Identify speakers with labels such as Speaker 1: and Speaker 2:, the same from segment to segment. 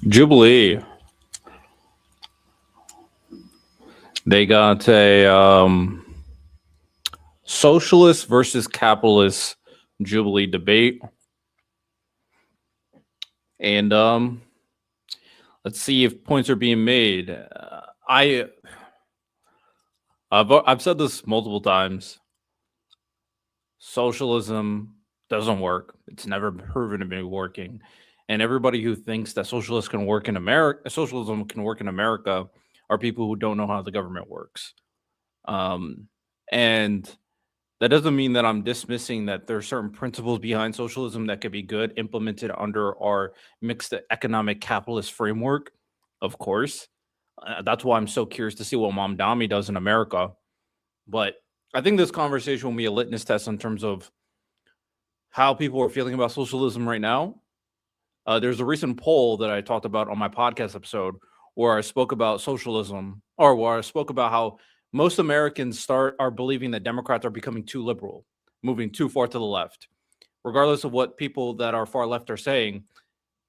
Speaker 1: Jubilee. They got a socialist versus capitalist Jubilee debate, and let's see if points are being made. I've said this multiple times. Socialism doesn't work. It's never proven to be working. And everybody who thinks that socialism can work in America are people who don't know how the government works. And that doesn't mean that I'm dismissing that there are certain principles behind socialism that could be good implemented under our mixed economic capitalist framework, of course. That's why I'm so curious to see what Mamdani does in America. But I think this conversation will be a litmus test in terms of how people are feeling about socialism right now. There's a recent poll that I talked about on my podcast episode where I spoke about socialism, or where I spoke about how most Americans are believing that Democrats are becoming too liberal, moving too far to the left. Regardless of what people that are far left are saying,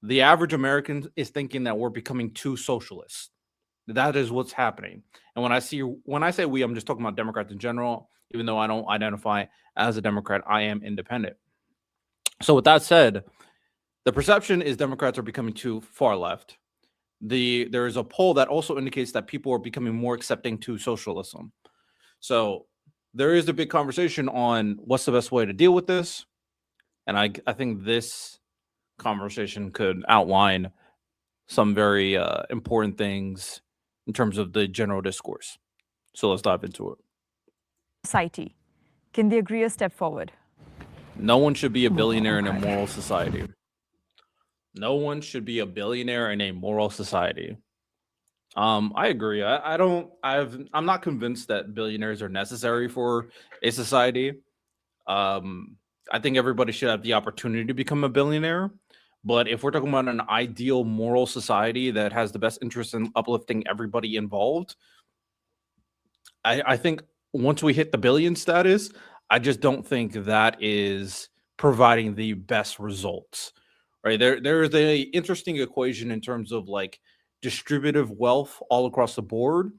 Speaker 1: the average American is thinking that we're becoming too socialist. That is what's happening. And when I say we, I'm just talking about Democrats in general. Even though I don't identify as a Democrat, I am independent. So with that said, the perception is Democrats are becoming too far left. There is a poll that also indicates that people are becoming more accepting to socialism. So there is a big conversation on what's the best way to deal with this. And I think this conversation could outline some very important things in terms of the general discourse. So let's dive into it.
Speaker 2: Society. Can they agree a step forward?
Speaker 1: No one should be a billionaire in a moral society. No one should be a billionaire in a moral society. I agree. I'm not convinced that billionaires are necessary for a society. I think everybody should have the opportunity to become a billionaire. But if we're talking about an ideal moral society that has the best interest in uplifting everybody involved, I think once we hit the billion status, I just don't think that is providing the best results. Right? There is a interesting equation in terms of like distributive wealth all across the board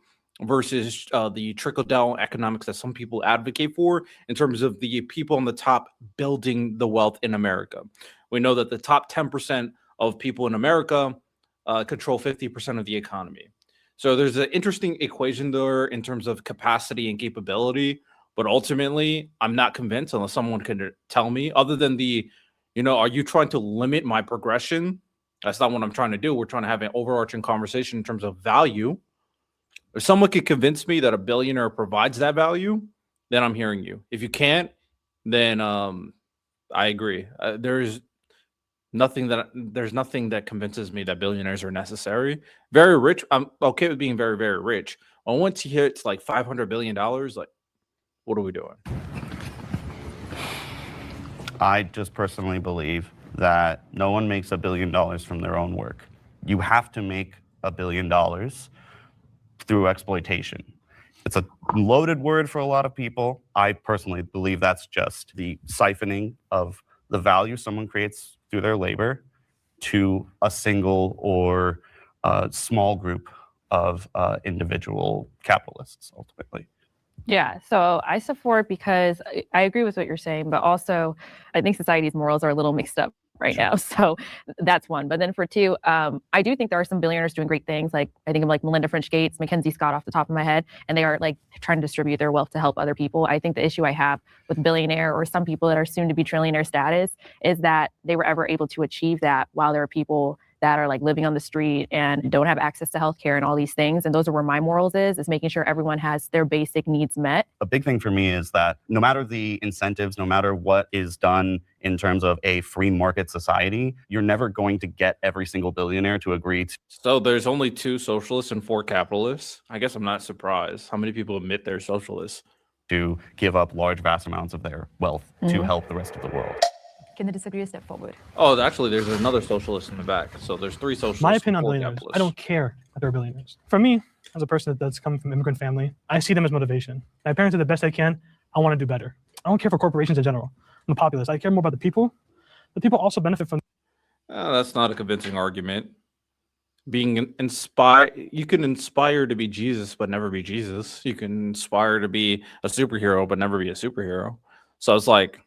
Speaker 1: versus the trickle down economics that some people advocate for in terms of the people on the top building the wealth in America. We know that the top 10% of people in America control 50% of the economy. So there's an interesting equation there in terms of capacity and capability. But ultimately, I'm not convinced unless someone can tell me, other than are you trying to limit my progression? That's not what I'm trying to do. We're trying to have an overarching conversation in terms of value. If someone could convince me that a billionaire provides that value, then I'm hearing you. If you can't, then I agree. There's nothing that convinces me that billionaires are necessary. Very rich, I'm okay with being very, very rich. But once you hit like $500 billion, like, what are we doing?
Speaker 3: I just personally believe that no one makes $1 billion from their own work. You have to make $1 billion through exploitation. It's a loaded word for a lot of people. I personally believe that's just the siphoning of the value someone creates through their labor to a single or small group of individual capitalists, ultimately.
Speaker 4: Yeah, so I support because I agree with what you're saying, but also I think society's morals are a little mixed up right now. So that's one. But then for two, I do think there are some billionaires doing great things. Like I think of like Melinda French Gates, Mackenzie Scott off the top of my head, and they are like trying to distribute their wealth to help other people. I think the issue I have with billionaire or some people that are soon to be trillionaire status is that they were ever able to achieve that while there are people that are like living on the street and don't have access to healthcare and all these things. And those are where my morals is making sure everyone has their basic needs met.
Speaker 3: A big thing for me is that no matter the incentives, no matter what is done in terms of a free market society, you're never going to get every single billionaire to agree to.
Speaker 1: So there's only 2 socialists and 4 capitalists. I guess I'm not surprised. How many people admit they're socialists?
Speaker 3: To give up large, vast amounts of their wealth to help the rest of the world.
Speaker 2: Can they disagree a step forward?
Speaker 1: Oh, actually, there's another socialist in the back. So there's 3 socialists.
Speaker 5: My opinion on billionaires, I don't care that they're billionaires. For me, as a person that's come from an immigrant family, I see them as motivation. My parents do the best they can. I want to do better. I don't care for corporations in general. I'm a populist. I care more about the people. The people also benefit from.
Speaker 1: That's not a convincing argument. being inspired. You can inspire to be Jesus, but never be Jesus. You can inspire to be a superhero, but never be a superhero. So it's like,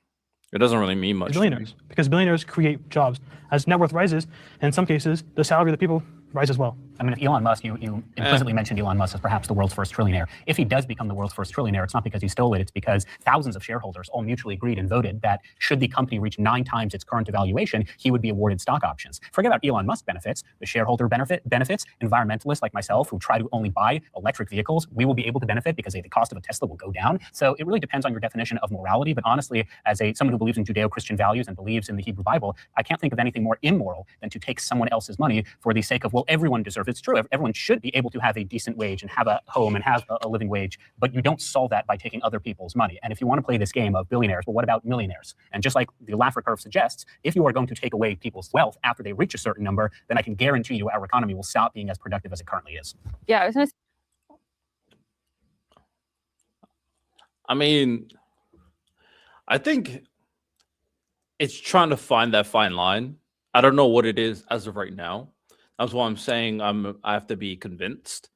Speaker 1: it doesn't really mean much. To me.
Speaker 5: Billionaires, because billionaires create jobs. As net worth rises, in some cases, the salary of the people rise as well.
Speaker 6: I mean, if Elon Musk, you implicitly mentioned Elon Musk as perhaps the world's first trillionaire. If he does become the world's first trillionaire, it's not because he stole it. It's because thousands of shareholders all mutually agreed and voted that should the company reach 9 times its current evaluation, he would be awarded stock options. Forget about Elon Musk benefits, the shareholder benefits, environmentalists like myself who try to only buy electric vehicles, we will be able to benefit because the cost of a Tesla will go down. So it really depends on your definition of morality. But honestly, as someone who believes in Judeo-Christian values and believes in the Hebrew Bible, I can't think of anything more immoral than to take someone else's money for the sake of, well, everyone deserves it. It's true. Everyone should be able to have a decent wage and have a home and have a living wage, but you don't solve that by taking other people's money. And if you want to play this game of billionaires, well, what about millionaires? And just like the Laffer curve suggests, if you are going to take away people's wealth after they reach a certain number, then I can guarantee you our economy will stop being as productive as it currently is.
Speaker 4: Yeah, I was going to
Speaker 1: I mean, I think it's trying to find that fine line. I don't know what it is as of right now. That's why I'm saying I have to be convinced.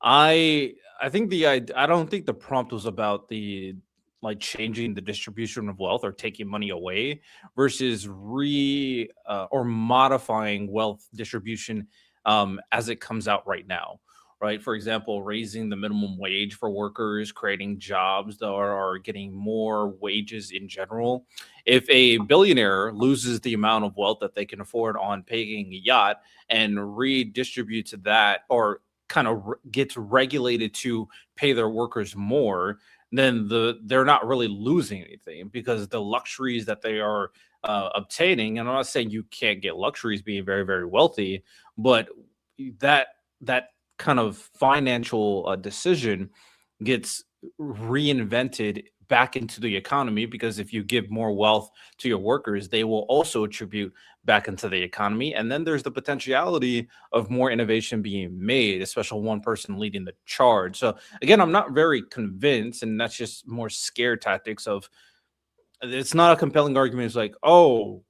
Speaker 1: I think I don't think the prompt was about the like changing the distribution of wealth or taking money away versus or modifying wealth distribution as it comes out right now. Right. For example, raising the minimum wage for workers, creating jobs that are getting more wages in general. If a billionaire loses the amount of wealth that they can afford on paying a yacht and redistributes that or kind of gets regulated to pay their workers more, then they're not really losing anything because the luxuries that they are obtaining, and I'm not saying you can't get luxuries being very, very wealthy, but that kind of financial decision gets reinvented back into the economy, because if you give more wealth to your workers, they will also attribute back into the economy. And then there's the potentiality of more innovation being made, especially one person leading the charge. So again, I'm not very convinced, and that's just more scare tactics of, it's not a compelling argument. It's like, oh,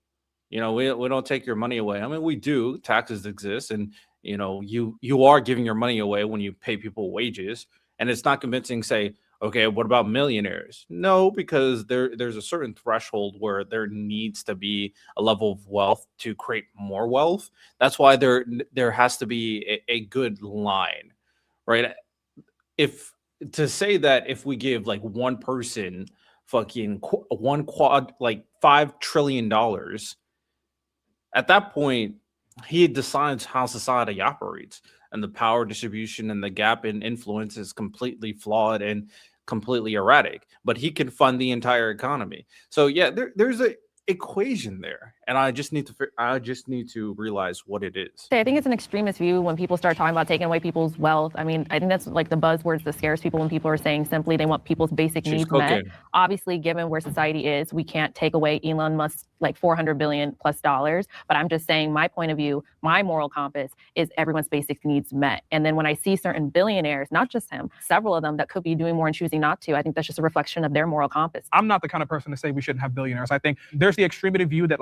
Speaker 1: we don't take your money away. I mean, we do. Taxes exist, and you are giving your money away when you pay people wages. And it's not convincing. Say, okay, what about millionaires? No, because there's a certain threshold where there needs to be a level of wealth to create more wealth. That's why there has to be a good line, right? If to say that if we give like one person fucking like $5 trillion, at that point, he decides how society operates, and the power distribution and the gap in influence is completely flawed and completely erratic, but he can fund the entire economy. So yeah, there's a equation there, and I just need to realize what it is.
Speaker 4: I think it's an extremist view when people start talking about taking away people's wealth. I mean, I think that's like the buzzwords that scares people when people are saying simply they want people's basic needs met. Obviously, given where society is, we can't take away Elon Musk's like $400 billion plus dollars. But I'm just saying my point of view, my moral compass is everyone's basic needs met. And then when I see certain billionaires, not just him, several of them that could be doing more and choosing not to, I think that's just a reflection of their moral compass.
Speaker 7: I'm not the kind of person to say we shouldn't have billionaires. I think there's the extremity view that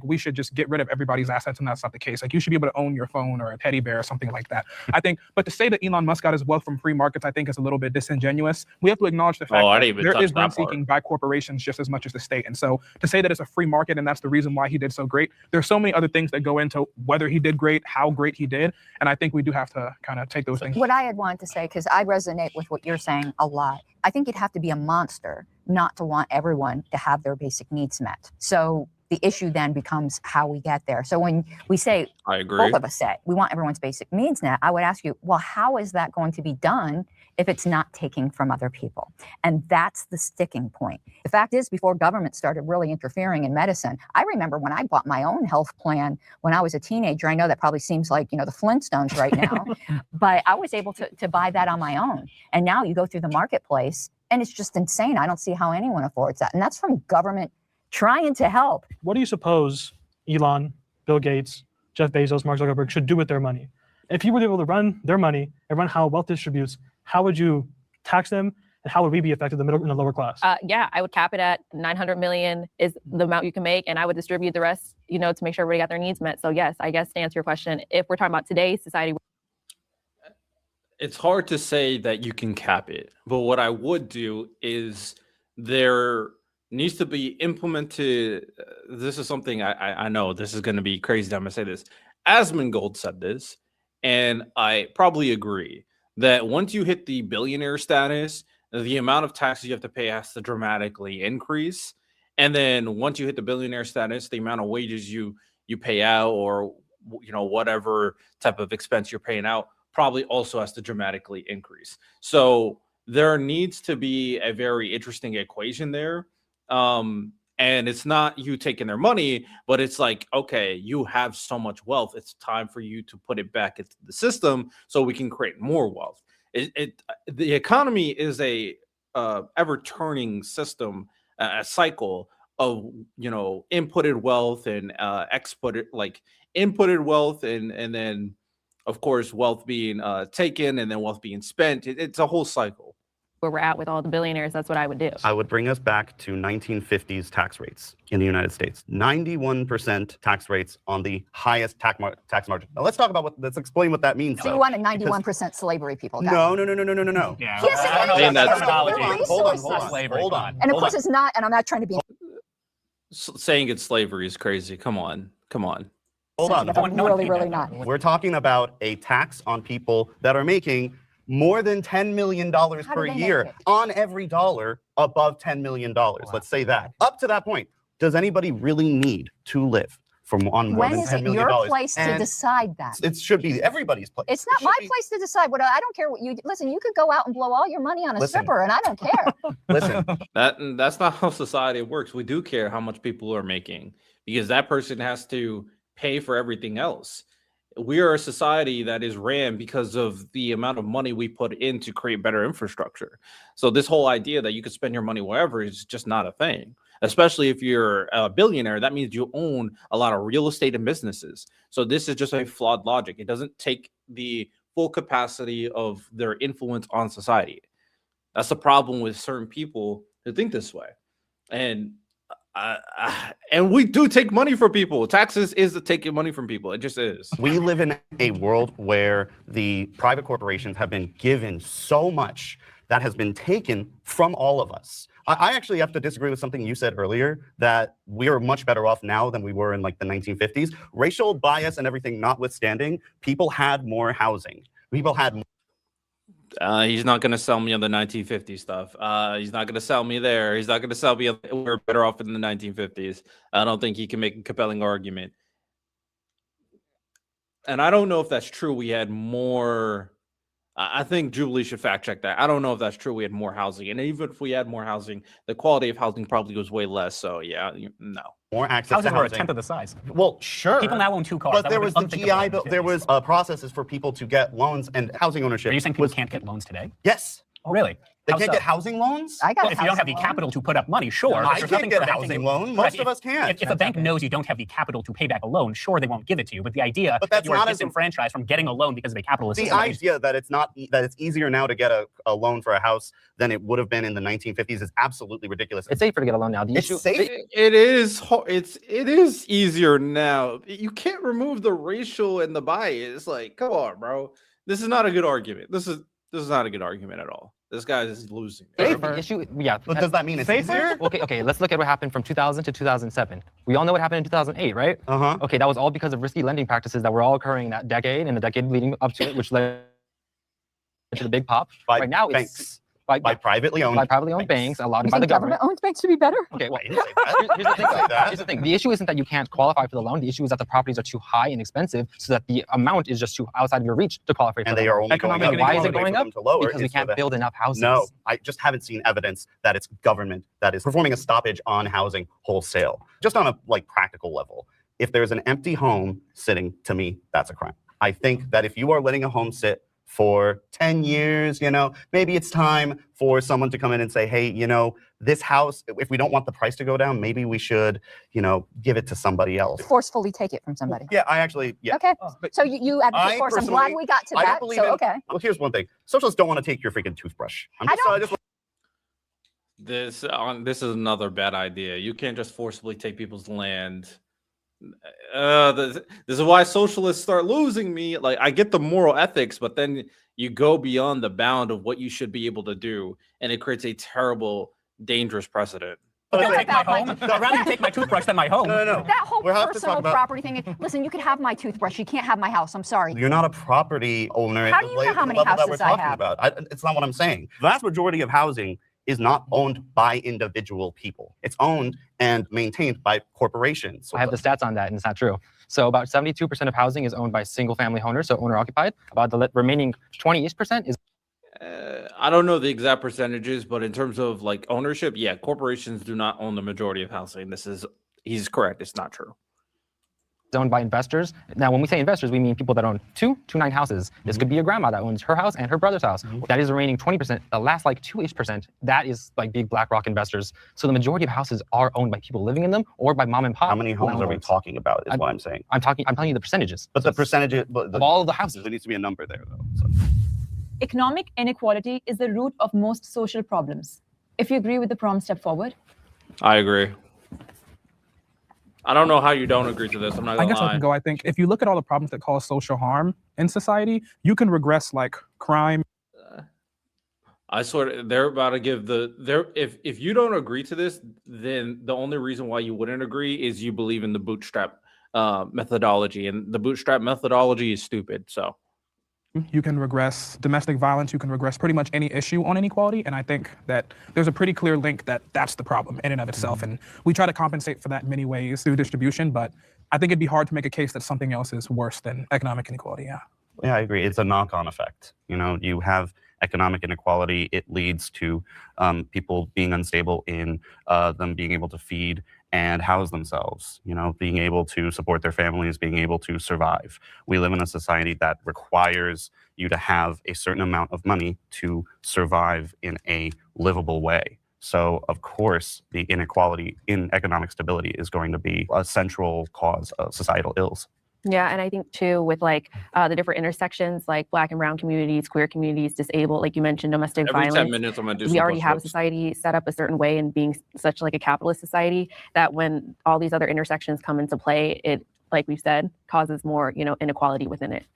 Speaker 7: we should just get rid of everybody's assets, and that's not the case. Like, you should be able to own your phone or a teddy bear or something like that. I think, but to say that Elon Musk got his wealth from free markets, I think is a little bit disingenuous. We have to acknowledge the fact that there is rent seeking by corporations just as much as the state. And so to say that it's a free market and that's the reason why he did so great, there's so many other things that go into whether he did great, how great he did. And I think we do have to kind of take those things.
Speaker 8: What I had wanted to say, because I resonate with what you're saying a lot, I think you'd have to be a monster not to want everyone to have their basic needs met. So the issue then becomes how we get there. So when we say,
Speaker 1: I agree,
Speaker 8: both of us say, we want everyone's basic needs met, I would ask you, well, how is that going to be done if it's not taking from other people? And that's the sticking point. The fact is, before government started really interfering in medicine, I remember when I bought my own health plan when I was a teenager. I know that probably seems like, the Flintstones right now, but I was able to buy that on my own. And now you go through the marketplace and it's just insane. I don't see how anyone affords that. And that's from government trying to help.
Speaker 5: What do you suppose Elon, Bill Gates, Jeff Bezos, Mark Zuckerberg should do with their money? If you were able to run their money and run how wealth distributes, how would you tax them And how would we be affected, the middle and the lower class?
Speaker 4: Yeah, I would cap it at 900 million is the amount you can make, and I would distribute the rest, to make sure everybody got their needs met. So yes, I guess to answer your question, if we're talking about today's society,
Speaker 1: it's hard to say that you can cap it, but what I would do is there needs to be implemented. This is something I know this is going to be crazy. I'm going to say this. Asmongold said this, and I probably agree that once you hit the billionaire status, the amount of taxes you have to pay has to dramatically increase. And then once you hit the billionaire status, the amount of wages you pay out, or whatever type of expense you're paying out, probably also has to dramatically increase. So there needs to be a very interesting equation there. And it's not you taking their money, but it's like, okay, you have so much wealth. It's time for you to put it back into the system so we can create more wealth. The economy is a ever turning system, a cycle of inputted wealth and inputted wealth, and then of course wealth being taken and then wealth being spent. It's a whole cycle.
Speaker 4: where we're at with all the billionaires, that's what I would do.
Speaker 3: I would bring us back to 1950s tax rates in the United States. 91% tax rates on the highest tax margin. Now let's explain what that means.
Speaker 8: So you want a 91% slavery, people?
Speaker 3: No.
Speaker 6: Yeah.
Speaker 8: Yes, it is.
Speaker 1: That's
Speaker 3: Hold on.
Speaker 8: And of course it's not, and I'm not trying to be.
Speaker 1: Saying it's slavery is crazy. Come on.
Speaker 3: Hold on.
Speaker 8: Really not.
Speaker 3: We're talking about a tax on people that are making more than $10 million per year on every dollar above $10 million. Wow. Let's say that. Up to that point, does anybody really need to live on more than $10 million?
Speaker 8: When is it your place to decide that?
Speaker 3: It should be everybody's place.
Speaker 8: It's not my place to decide. What I don't care what you listen. You could go out and blow all your money on a stripper, and I don't care.
Speaker 3: Listen,
Speaker 1: that's not how society works. We do care how much people are making because that person has to pay for everything else. We are a society that is ran because of the amount of money we put in to create better infrastructure. So this whole idea that you could spend your money wherever is just not a thing. Especially if you're a billionaire, that means you own a lot of real estate and businesses. So this is just a flawed logic. It doesn't take the full capacity of their influence on society. That's the problem with certain people who think this way. And we do take money from people. Taxes is taking money from people. It just is.
Speaker 3: we live in a world where the private corporations have been given so much that has been taken from all of us. I actually have to disagree with something you said earlier, that we are much better off now than we were in like the 1950s. Racial bias and everything notwithstanding, people had more housing. People had more.
Speaker 1: He's not going to sell me on the 1950s stuff. He's not going to sell me there. He's not going to sell me we're better off in the 1950s. I don't think he can make a compelling argument. And I don't know if that's true. We had more. I think Jubilee should fact check that. I don't know if that's true. We had more housing. And even if we had more housing, the quality of housing probably was way less. So, yeah, no.
Speaker 3: More access
Speaker 6: Houses
Speaker 3: to
Speaker 6: were a
Speaker 3: housing.
Speaker 6: tenth of the size.
Speaker 3: Well, sure.
Speaker 6: People now own 2 cars.
Speaker 3: But
Speaker 6: That
Speaker 3: there
Speaker 6: would've
Speaker 3: was
Speaker 6: been
Speaker 3: the
Speaker 6: unthinkable
Speaker 3: GI
Speaker 6: in
Speaker 3: Bill.
Speaker 6: these
Speaker 3: There
Speaker 6: days.
Speaker 3: was processes for people to get loans and housing ownership.
Speaker 6: Are you saying people can't get loans today?
Speaker 3: Yes.
Speaker 6: Oh, really?
Speaker 3: They
Speaker 6: How
Speaker 3: can't
Speaker 6: so?
Speaker 3: get housing loans?
Speaker 8: I got
Speaker 6: Well, if you don't have the capital to put up money, sure. but
Speaker 3: I
Speaker 6: there's
Speaker 3: can't
Speaker 6: nothing
Speaker 3: get a
Speaker 6: preventing
Speaker 3: housing
Speaker 6: you-
Speaker 3: loan.
Speaker 6: Correct.
Speaker 3: Most of us can't.
Speaker 6: If a bank knows you don't have the capital to pay back a loan, sure, they won't give it to you. But the idea
Speaker 3: But
Speaker 6: that
Speaker 3: that's
Speaker 6: you are
Speaker 3: not as-
Speaker 6: disenfranchised from getting a loan because of a capitalist
Speaker 3: The
Speaker 6: system.
Speaker 3: idea that it's easier now to get a loan for a house than it would have been in the 1950s is absolutely ridiculous.
Speaker 9: It's safer to get a loan now. The
Speaker 3: It's
Speaker 9: issue,
Speaker 3: safe.
Speaker 1: It is easier now. You can't remove the racial and the bias. Like, come on, bro. This is not a good argument. This is not a good argument at all. This guy is losing.
Speaker 9: the issue, yeah.
Speaker 3: But does that mean it's easier?
Speaker 9: Okay. Let's look at what happened from 2000 to 2007. We all know what happened in 2008, right?
Speaker 3: Uh-huh.
Speaker 9: Okay, that was all because of risky lending practices that were all occurring in that decade and the decade leading up to it, which led to the big pop.
Speaker 3: By
Speaker 9: right now,
Speaker 3: banks.
Speaker 9: it's
Speaker 3: By privately owned.
Speaker 9: by privately owned banks, allowed
Speaker 8: You
Speaker 9: by the
Speaker 8: think
Speaker 9: government.
Speaker 8: government-owned banks should be better?
Speaker 9: Okay, well,
Speaker 3: I didn't say that.
Speaker 9: here's the thing.
Speaker 3: I didn't say that.
Speaker 9: Here's the thing. The issue isn't that you can't qualify for the loan. The issue is that the properties are too high and expensive, so that the amount is just too outside of your reach to qualify for
Speaker 3: And
Speaker 9: the
Speaker 3: they
Speaker 9: loan.
Speaker 3: are only going
Speaker 7: Economic
Speaker 3: up.
Speaker 9: And why is it
Speaker 3: The way
Speaker 9: going
Speaker 3: for
Speaker 9: up?
Speaker 3: them to lower
Speaker 9: Because we
Speaker 3: is for
Speaker 9: can't
Speaker 3: the-
Speaker 9: build enough houses.
Speaker 3: No, I just haven't seen evidence that it's government that is performing a stoppage on housing wholesale. Just on a practical level, if there's an empty home sitting, to me, that's a crime. I think that if you are letting a home sit for 10 years, maybe it's time for someone to come in and say, hey, this house, if we don't want the price to go down, maybe we should, give it to somebody else.
Speaker 8: Forcefully take it from somebody.
Speaker 3: Yeah, I actually, yeah.
Speaker 8: Okay. So you advocate
Speaker 3: I
Speaker 8: for it. I'm glad
Speaker 3: personally-
Speaker 8: we got to
Speaker 3: I don't
Speaker 8: that.
Speaker 3: believe
Speaker 8: So
Speaker 3: in-
Speaker 8: okay.
Speaker 3: Well, here's one thing. Socialists don't want to take your freaking toothbrush.
Speaker 8: I don't-
Speaker 1: This is another bad idea. You can't just forcibly take people's land. This is why socialists start losing me. Like, I get the moral ethics, but then you go beyond the bound of what you should be able to do, and it creates a terrible, dangerous precedent.
Speaker 6: Don't take my home. I'd rather you take my toothbrush than my home.
Speaker 3: No.
Speaker 8: That whole
Speaker 3: We'll have to
Speaker 8: personal
Speaker 3: talk about-
Speaker 8: property thing. Listen, you could have my toothbrush. You can't have my house. I'm sorry.
Speaker 3: You're not a property owner.
Speaker 8: How
Speaker 3: at
Speaker 8: do
Speaker 3: the
Speaker 8: you know how
Speaker 3: the
Speaker 8: many
Speaker 3: level that
Speaker 8: houses
Speaker 3: we're
Speaker 8: I
Speaker 3: talking
Speaker 8: have?
Speaker 3: about. It's not what I'm saying. The vast majority of housing is not owned by individual people. It's owned and maintained by corporations.
Speaker 9: I have the stats on that, and it's not true. So about 72% of housing is owned by single-family owners, so owner-occupied. About the remaining 20% is.
Speaker 1: I don't know the exact percentages, but in terms of like ownership, yeah, corporations do not own the majority of housing. He's correct. It's not true.
Speaker 9: owned by investors. Now, when we say investors, we mean people that own 2 house. This could be your grandma that owns her house and her brother's house. That is the remaining 20%. The last like 2-ish%, that is like big BlackRock investors. So the majority of houses are owned by people living in them or by mom and pop.
Speaker 3: How many homes are we
Speaker 9: landlords.
Speaker 3: talking about is what I'm saying.
Speaker 9: I'm telling you the percentages.
Speaker 3: But the percentage
Speaker 9: of all of the houses.
Speaker 3: There needs to be a number there, though. So.
Speaker 2: Economic inequality is the root of most social problems. If you agree with the prompt, step forward.
Speaker 1: I agree. I don't know how you don't agree to this. I'm not
Speaker 7: I
Speaker 1: gonna
Speaker 7: guess I
Speaker 1: lie.
Speaker 7: can go. I think if you look at all the problems that cause social harm in society, you can regress like crime.
Speaker 1: I swear they're about to give if you don't agree to this, then the only reason why you wouldn't agree is you believe in the bootstrap methodology, and the bootstrap methodology is stupid. So
Speaker 7: You can regress domestic violence. You can regress pretty much any issue on inequality. And I think that there's a pretty clear link that that's the problem in and of itself. And we try to compensate for that in many ways through distribution. But I think it'd be hard to make a case that something else is worse than economic inequality. Yeah.
Speaker 3: Yeah, I agree. It's a knock-on effect. You know, you have economic inequality. It leads to people being unstable in them being able to feed and house themselves, you know, being able to support their families, being able to survive. We live in a society that requires you to have a certain amount of money to survive in a livable way. So, of course, the inequality in economic stability is going to be a central cause of societal ills.
Speaker 4: Yeah, and I think too with like the different intersections, like Black and Brown communities, queer communities, disabled, like you mentioned, domestic
Speaker 1: every 10
Speaker 4: violence.
Speaker 1: minutes, I'm gonna do
Speaker 4: We
Speaker 1: some
Speaker 4: already have a
Speaker 1: push-ups.
Speaker 4: society set up a certain way, and being such like a capitalist society, that when all these other intersections come into play, it, like we've said, causes more, inequality within it.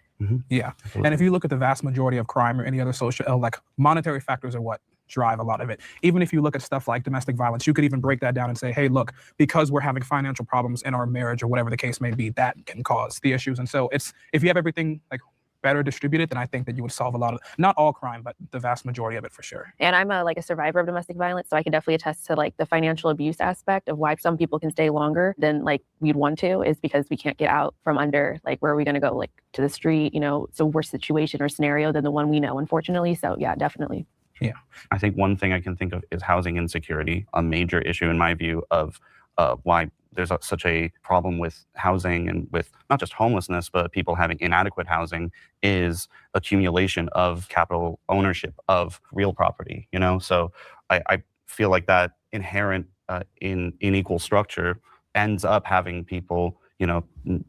Speaker 7: Yeah. And if you look at the vast majority of crime or any other social ill, like monetary factors are what drive a lot of it. Even if you look at stuff like domestic violence, you could even break that down and say, hey, look, because we're having financial problems in our marriage or whatever the case may be, that can cause the issues. And so it's, if you have everything like better distributed, then I think that you would solve a lot of, not all crime, but the vast majority of it for sure.
Speaker 4: And I'm a survivor of domestic violence, so I can definitely attest to like the financial abuse aspect of why some people can stay longer than like we'd want to, is because we can't get out from under, like, where are we going to go, like to the street, it's a worse situation or scenario than the one we know, unfortunately. So yeah, definitely.
Speaker 7: Yeah.
Speaker 3: I think one thing I can think of is housing insecurity, a major issue in my view of why there's such a problem with housing and with not just homelessness, but people having inadequate housing, is accumulation of capital ownership of real property, So I feel like that inherent in unequal structure ends up having people,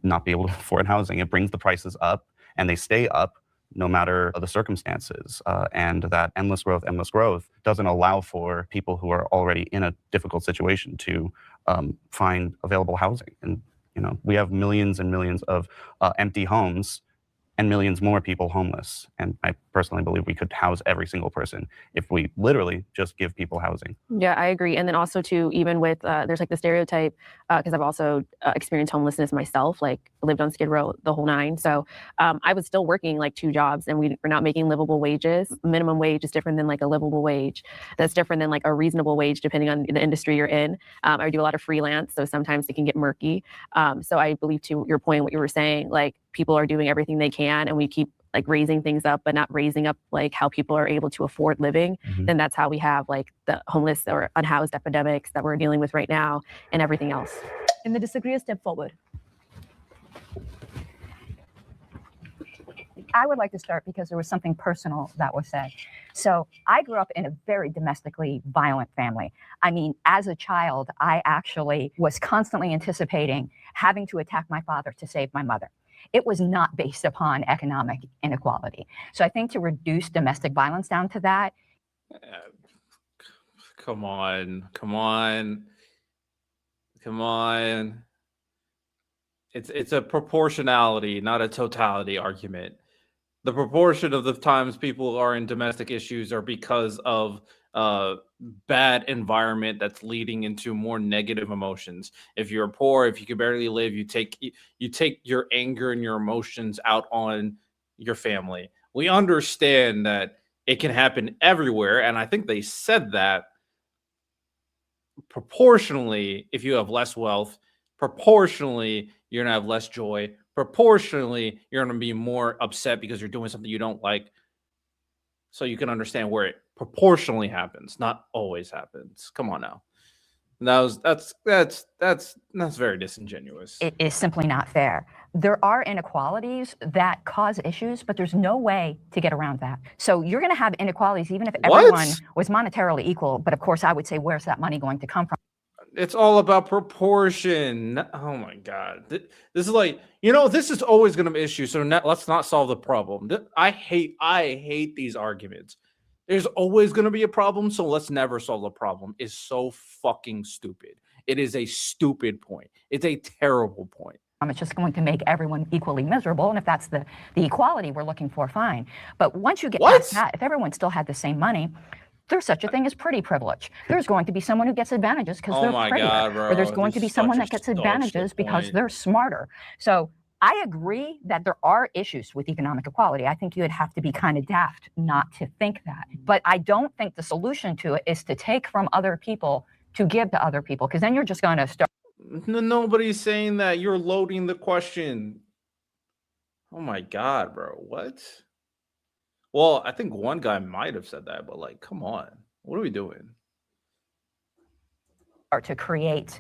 Speaker 3: not be able to afford housing. It brings the prices up, and they stay up no matter the circumstances. And that endless growth doesn't allow for people who are already in a difficult situation to find available housing. And, we have millions and millions of empty homes and millions more people homeless. And I personally believe we could house every single person if we literally just give people housing.
Speaker 4: Yeah, I agree. And then also too, even with, there's like the stereotype, because I've also experienced homelessness myself, like lived on Skid Row the whole 9. So I was still working like 2 jobs, and we were not making livable wages. Minimum wage is different than like a livable wage. That's different than like a reasonable wage, depending on the industry you're in. I do a lot of freelance, so sometimes it can get murky. So I believe, to your point, what you were saying, like people are doing everything they can, and we keep like raising things up, but not raising up like how people are able to afford living. Then that's how we have like the homeless or unhoused epidemics that we're dealing with right now, and everything else.
Speaker 2: In the disagreeer, step forward.
Speaker 8: I would like to start because there was something personal that was said. So I grew up in a very domestically violent family. I mean, as a child, I actually was constantly anticipating having to attack my father to save my mother. It was not based upon economic inequality. So I think to reduce domestic violence down to that.
Speaker 1: Come on. Come on. Come on. It's a proportionality, not a totality argument. The proportion of the times people are in domestic issues are because of bad environment that's leading into more negative emotions. If you're poor, if you can barely live, you take your anger and your emotions out on your family. We understand that it can happen everywhere, and I think they said that proportionally, if you have less wealth, proportionally, you're gonna have less joy. Proportionally, you're gonna be more upset because you're doing something you don't like. So you can understand where it proportionally happens, not always happens. Come on now. That's very disingenuous.
Speaker 8: It is simply not fair. There are inequalities that cause issues, but there's no way to get around that. So you're going to have inequalities even if everyone was monetarily equal. But of course, I would say, where's that money going to come from?
Speaker 1: It's all about proportion. Oh my God. This is like, this is always going to be an issue. So let's not solve the problem. I hate these arguments. There's always going to be a problem, so let's never solve the problem. Is so fucking stupid. It is a stupid point. It's a terrible point.
Speaker 8: It's just going to make everyone equally miserable. And if that's the equality we're looking for, fine. But once you get past that, if everyone still had the same money, there's such a thing as pretty privilege. There's going to be someone who gets advantages because they're prettier.
Speaker 1: God, bro.
Speaker 8: Or there's going to be someone that gets advantages because they're smarter. So I agree that there are issues with economic equality. I think you would have to be kind of daft not to think that. But I don't think the solution to it is to take from other people to give to other people, because then you're just going to start.
Speaker 1: Nobody's saying that. You're loading the question. Oh my God, bro. What? Well, I think one guy might have said that, but like, come on. What are we doing?
Speaker 8: Or to create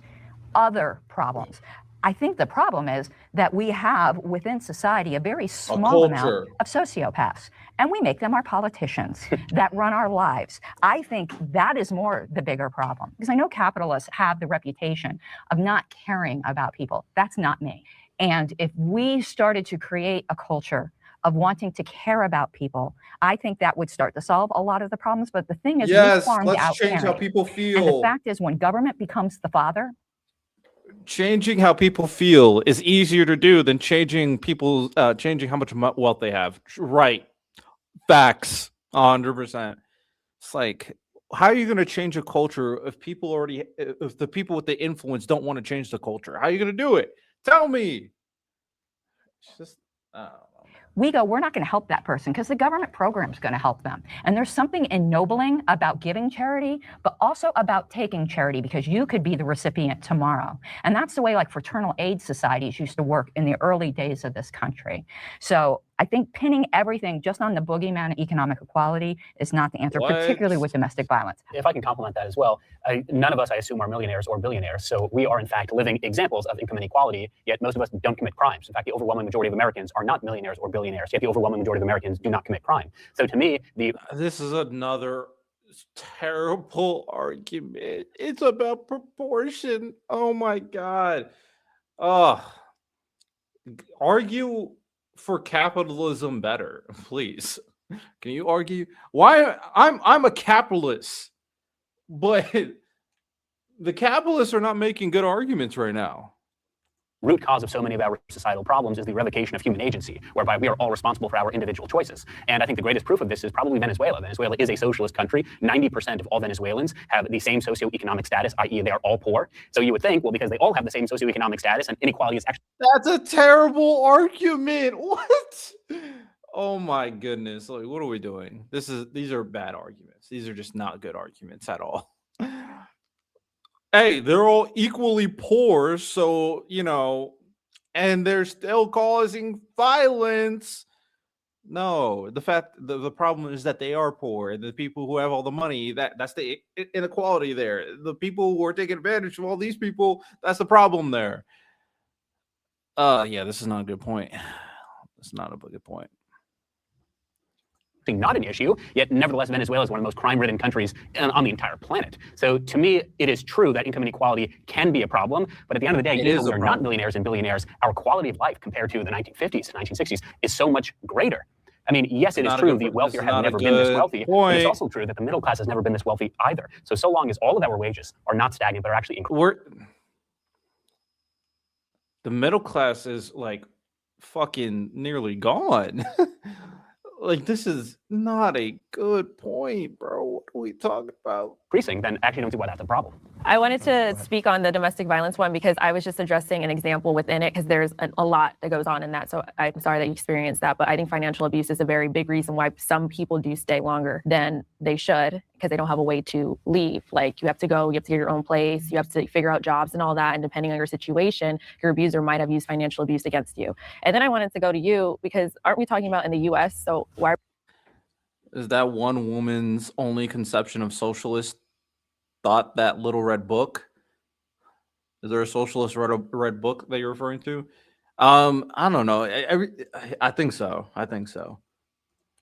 Speaker 8: other problems. I think the problem is that we have within society a very small amount of sociopaths, and we make them our politicians that run our lives. I think that is more the bigger problem, because I know capitalists have the reputation of not caring about people. That's not me. And if we started to create a culture of wanting to care about people, I think that would start to solve a lot of the problems. But the thing is,
Speaker 1: yes, let's change how people feel.
Speaker 8: And the fact is, when government becomes the father,
Speaker 1: changing how people feel is easier to do than changing how much wealth they have. Right. Facts. 100%. It's like, how are you going to change a culture if the people with the influence don't want to change the culture? How are you going to do it? Tell me. It's just,
Speaker 8: we go, we're not going to help that person because the government program is going to help them. And there's something ennobling about giving charity, but also about taking charity, because you could be the recipient tomorrow. And that's the way like fraternal aid societies used to work in the early days of this country. So I think pinning everything just on the boogeyman of economic equality is not the answer, particularly with domestic violence.
Speaker 6: If I can complement that as well, none of us, I assume, are millionaires or billionaires. So we are, in fact, living examples of income inequality, yet most of us don't commit crimes. In fact, the overwhelming majority of Americans are not millionaires or billionaires, yet the overwhelming majority of Americans do not commit crime. So to me,
Speaker 1: this is another terrible argument. It's about proportion. Oh my God. Argue for capitalism better, please. Can you argue why I'm a capitalist, but the capitalists are not making good arguments right now.
Speaker 6: root cause of so many of our societal problems is the revocation of human agency, whereby we are all responsible for our individual choices. And I think the greatest proof of this is probably Venezuela. Venezuela is a socialist country. 90% of all Venezuelans have the same socioeconomic status, i.e. they are all poor. So you would think, well, because they all have the same socioeconomic status and inequality is actually...
Speaker 1: That's a terrible argument. What? Oh my goodness. Like, what are we doing? These are bad arguments. These are just not good arguments at all. Hey, they're all equally poor, so, you know, and they're still causing violence. No, the problem is that they are poor, and the people who have all the money, that's the inequality there. The people who are taking advantage of all these people, that's the problem there. Yeah, this is not a good point. It's not a good point.
Speaker 6: Not an issue, yet nevertheless Venezuela is one of the most crime-ridden countries on the entire planet. So to me, it is true that income inequality can be a problem, but at the end of the day, even though we are not millionaires and billionaires, our quality of life compared to the 1950s and 1960s is so much greater. I mean, yes, it is true the wealthier have never been this wealthy, but it's also true that the middle class has never been this wealthy either. So long as all of our wages are not stagnant, but are actually increasing.
Speaker 1: The middle class is like fucking nearly gone. Like, this is not a good point, bro. What are we talking about?
Speaker 6: Then actually don't see why that's a problem.
Speaker 4: I wanted to speak on the domestic violence one because I was just addressing an example within it because there's a lot that goes on in that. So I'm sorry that you experienced that, but I think financial abuse is a very big reason why some people do stay longer than they should because they don't have a way to leave. Like you have to go, you have to get your own place, you have to figure out jobs and all that. And depending on your situation, your abuser might have used financial abuse against you. And then I wanted to go to you because aren't we talking about in the US? So why?
Speaker 1: Is that one woman's only conception of socialist thought that little red book? Is there a socialist red book that you're referring to? I don't know. I think so. I think so.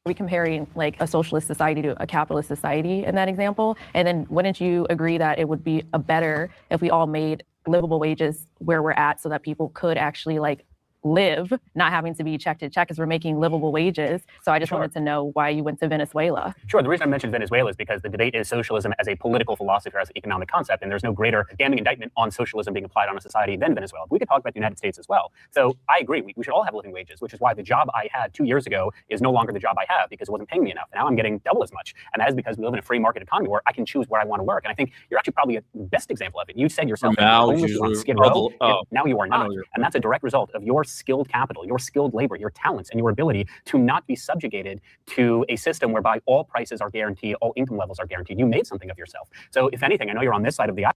Speaker 4: Are we comparing like a socialist society to a capitalist society in that example? And then wouldn't you agree that it would be a better if we all made livable wages where we're at so that people could actually like live, not having to be check to check because we're making livable wages. So I just wanted to know why you went to Venezuela.
Speaker 6: Sure. The reason I mentioned Venezuela is because the debate is socialism as a political philosophy or as an economic concept, and there's no greater damning indictment on socialism being applied on a society than Venezuela. We could talk about the United States as well. So I agree. We should all have living wages, which is why the job I had 2 years ago is no longer the job I have because it wasn't paying me enough. Now I'm getting double as much. And that is because we live in a free market economy where I can choose where I want to work. And I think you're actually probably the best example of it. You said yourself,
Speaker 1: now
Speaker 6: you on Skid Row, now you are not. And that's a direct result of your skilled capital, your skilled labor, your talents, and your ability to not be subjugated to a system whereby all prices are guaranteed, all income levels are guaranteed. You made something of yourself. So if anything, I know you're on this side of the aisle.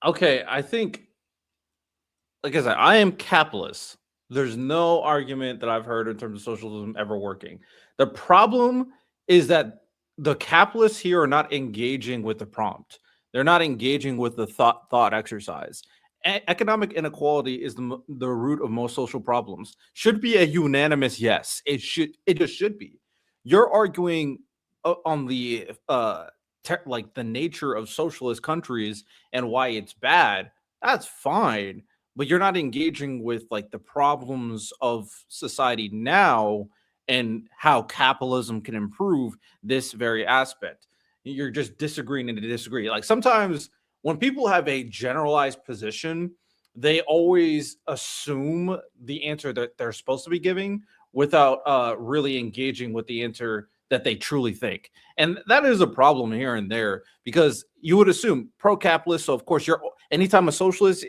Speaker 1: Okay, I think, like I said, I am capitalist. There's no argument that I've heard in terms of socialism ever working. The problem is that the capitalists here are not engaging with the prompt. They're not engaging with the thought exercise. Economic inequality is the root of most social problems. Should be a unanimous yes. It just should be. You're arguing on the like the nature of socialist countries and why it's bad. That's fine, but you're not engaging with like the problems of society now and how capitalism can improve this very aspect. You're just disagreeing to disagree. Like sometimes when people have a generalized position, they always assume the answer that they're supposed to be giving without really engaging with the answer that they truly think. And that is a problem here and there because you would assume pro-capitalist. So of course, anytime a socialist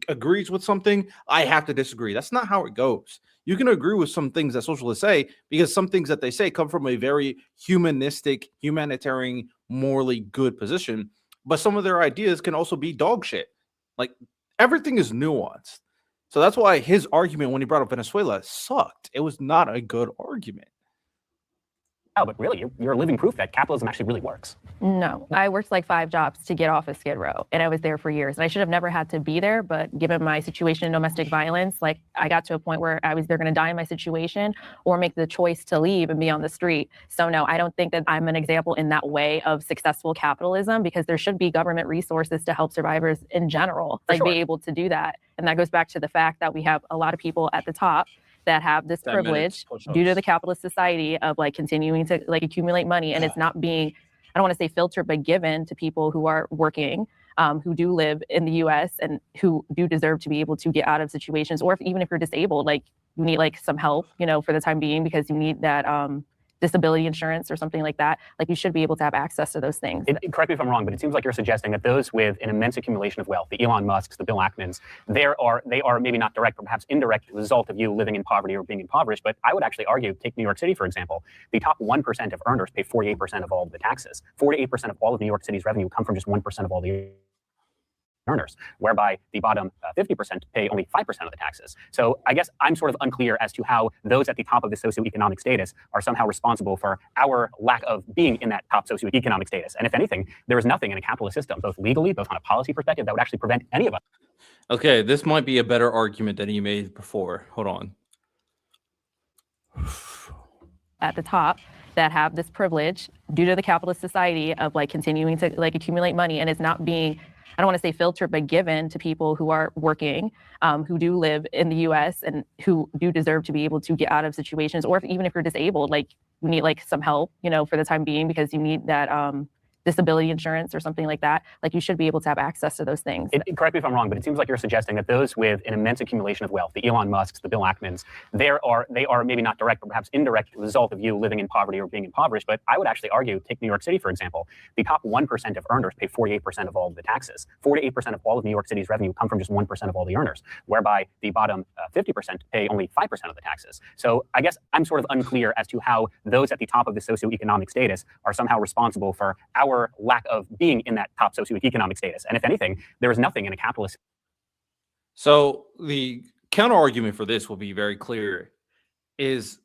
Speaker 1: agrees with something, I have to disagree. That's not how it goes. You can agree with some things that socialists say because some things that they say come from a very humanistic, humanitarian, morally good position. But some of their ideas can also be dog shit. Like everything is nuanced. So that's why his argument when he brought up Venezuela sucked. It was not a good argument.
Speaker 6: Oh, but really, you're living proof that capitalism actually really works.
Speaker 4: No, I worked like 5 jobs to get off of Skid Row, and I was there for years. And I should have never had to be there, but given my situation in domestic violence, like I got to a point where I was either going to die in my situation or make the choice to leave and be on the street. So no, I don't think that I'm an example in that way of successful capitalism because there should be government resources to help survivors in general, like be able to do that. And that goes back to the fact that we have a lot of people at the top that have this privilege due to the capitalist society of like continuing to like accumulate money. And it's not being, I don't want to say filtered, but given to people who are working, who do live in the US and who do deserve to be able to get out of situations. Or even if you're disabled, like you need like some help, for the time being, because you need that disability insurance or something like that. Like you should be able to have access to those things.
Speaker 6: Correct me if I'm wrong, but it seems like you're suggesting that those with an immense accumulation of wealth, the Elon Musks, the Bill Ackmans, they are maybe not direct, but perhaps indirect result of you living in poverty or being impoverished. But I would actually argue, take New York City, for example, the top 1% of earners pay 48% of all of the taxes. 48% of all of New York City's revenue come from just 1% of all the earners, whereby the bottom 50% pay only 5% of the taxes. So I guess I'm sort of unclear as to how those at the top of the socioeconomic status are somehow responsible for our lack of being in that top socioeconomic status. And if anything, there is nothing in a capitalist system, both legally, both on a policy perspective, that would actually prevent any of us.
Speaker 1: Okay, this might be a better argument than you made before. Hold on.
Speaker 4: At the top that have this privilege due to the capitalist society of like continuing to like accumulate money, and it's not being, I don't want to say filtered, but given to people who are working, who do live in the US and who do deserve to be able to get out of situations, or even if you're disabled, like you need like some help, for the time being because you need that disability insurance or something like that, like you should be able to have access to those things.
Speaker 6: Correct me if I'm wrong, but it seems like you're suggesting that those with an immense accumulation of wealth, the Elon Musks, the Bill Ackmans, they are maybe not direct, but perhaps indirect result of you living in poverty or being impoverished. But I would actually argue, take New York City, for example, the top 1% of earners pay 48% of all of the taxes. 48% of all of New York City's revenue come from just 1% of all the earners, whereby the bottom 50% pay only 5% of the taxes. So I guess I'm sort of unclear as to how those at the top of the socioeconomic status are somehow responsible for our lack of being in that top socioeconomic status. And if anything, there is nothing in a capitalist.
Speaker 1: So the counter argument for this will be very clear: is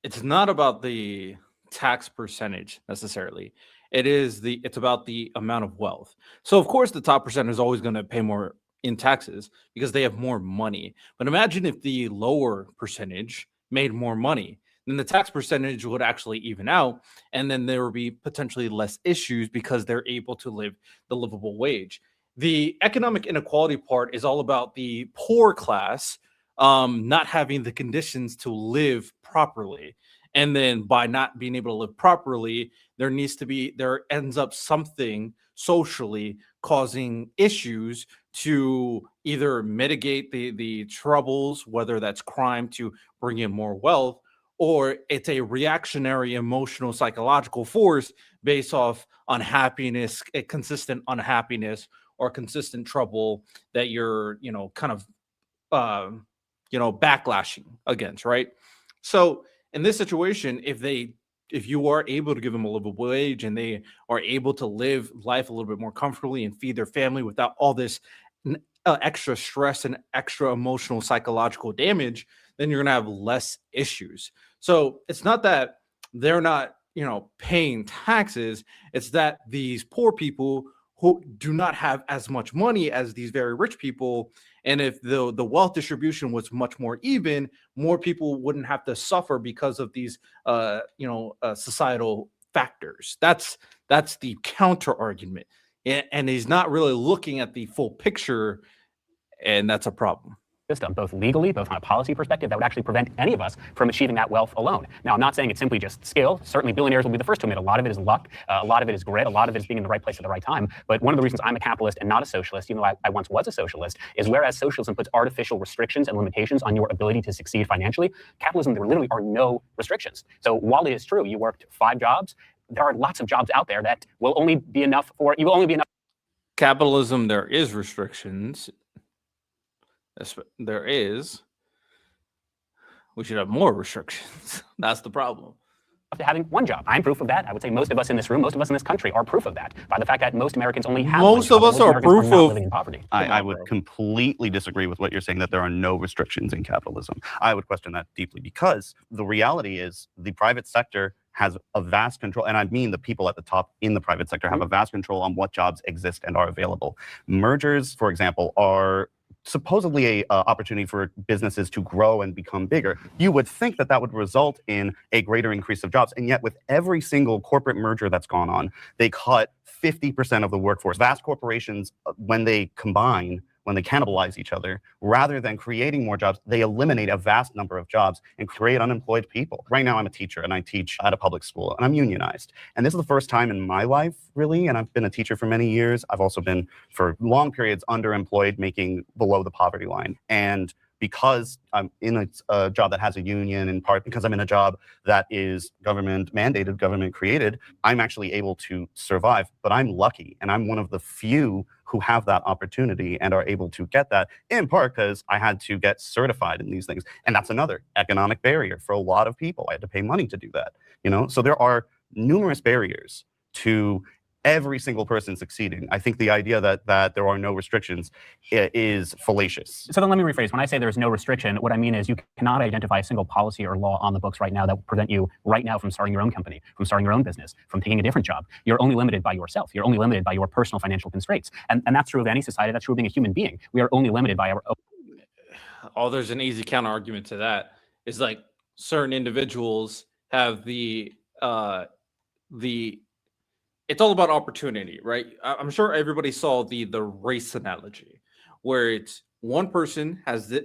Speaker 1: it's not about the tax percentage necessarily. It's about the amount of wealth. So of course the top percent is always going to pay more in taxes because they have more money. But imagine if the lower percentage made more money, then the tax percentage would actually even out, and then there would be potentially less issues because they're able to live the livable wage. The economic inequality part is all about the poor class not having the conditions to live properly. And then by not being able to live properly, there ends up something socially causing issues to either mitigate the troubles, whether that's crime to bring in more wealth, or it's a reactionary emotional psychological force based off unhappiness, a consistent unhappiness or consistent trouble that you're kind of backlashing against, right? So in this situation, if you are able to give them a livable wage and they are able to live life a little bit more comfortably and feed their family without all this extra stress and extra emotional psychological damage, then you're going to have less issues. So it's not that they're not, paying taxes. It's that these poor people who do not have as much money as these very rich people, and if the wealth distribution was much more even, more people wouldn't have to suffer because of these, societal factors. That's the counter argument, and he's not really looking at the full picture, and that's a problem.
Speaker 6: System, both legally, both from a policy perspective, that would actually prevent any of us from achieving that wealth alone. Now, I'm not saying it's simply just skill. Certainly, billionaires will be the first to admit a lot of it is luck, a lot of it is grit, a lot of it is being in the right place at the right time. But one of the reasons I'm a capitalist and not a socialist, even though I once was a socialist, is whereas socialism puts artificial restrictions and limitations on your ability to succeed financially, capitalism, there literally are no restrictions. So while it is true you worked 5 jobs, there are lots of jobs out there that will only be enough for, you will only be enough.
Speaker 1: Capitalism, there is restrictions. There is. We should have more restrictions. That's the problem.
Speaker 6: To having one job. I'm proof of that. I would say most of us in this room, most of us in this country are proof of that by the fact that most Americans only have
Speaker 1: most
Speaker 6: one job.
Speaker 1: of us are proof
Speaker 6: not
Speaker 1: of
Speaker 6: living in poverty.
Speaker 3: I would completely disagree with what you're saying, that there are no restrictions in capitalism. I would question that deeply because the reality is the private sector has a vast control, and I mean the people at the top in the private sector have a vast control on what jobs exist and are available. Mergers, for example, are supposedly a opportunity for businesses to grow and become bigger. You would think that that would result in a greater increase of jobs. And yet with every single corporate merger that's gone on, they cut 50% of the workforce. Vast corporations, when they combine, when they cannibalize each other, rather than creating more jobs, they eliminate a vast number of jobs and create unemployed people. Right now I'm a teacher and I teach at a public school and I'm unionized. And this is the first time in my life, really, and I've been a teacher for many years. I've also been for long periods underemployed, making below the poverty line. And because I'm in a job that has a union, in part because I'm in a job that is government mandated, government created, I'm actually able to survive. But I'm lucky, and I'm one of the few who have that opportunity and are able to get that, in part because I had to get certified in these things. And that's another economic barrier for a lot of people. I had to pay money to do that, So there are numerous barriers to every single person succeeding. I think the idea that there are no restrictions is fallacious.
Speaker 6: So then let me rephrase. When I say there's no restriction, what I mean is you cannot identify a single policy or law on the books right now that will prevent you right now from starting your own company, from starting your own business, from taking a different job. You're only limited by yourself. You're only limited by your personal financial constraints. And that's true of any society. That's true of being a human being. We are only limited by our own.
Speaker 1: There's an easy counter argument to that. Is like certain individuals have it's all about opportunity, right? I'm sure everybody saw the race analogy, where it's one person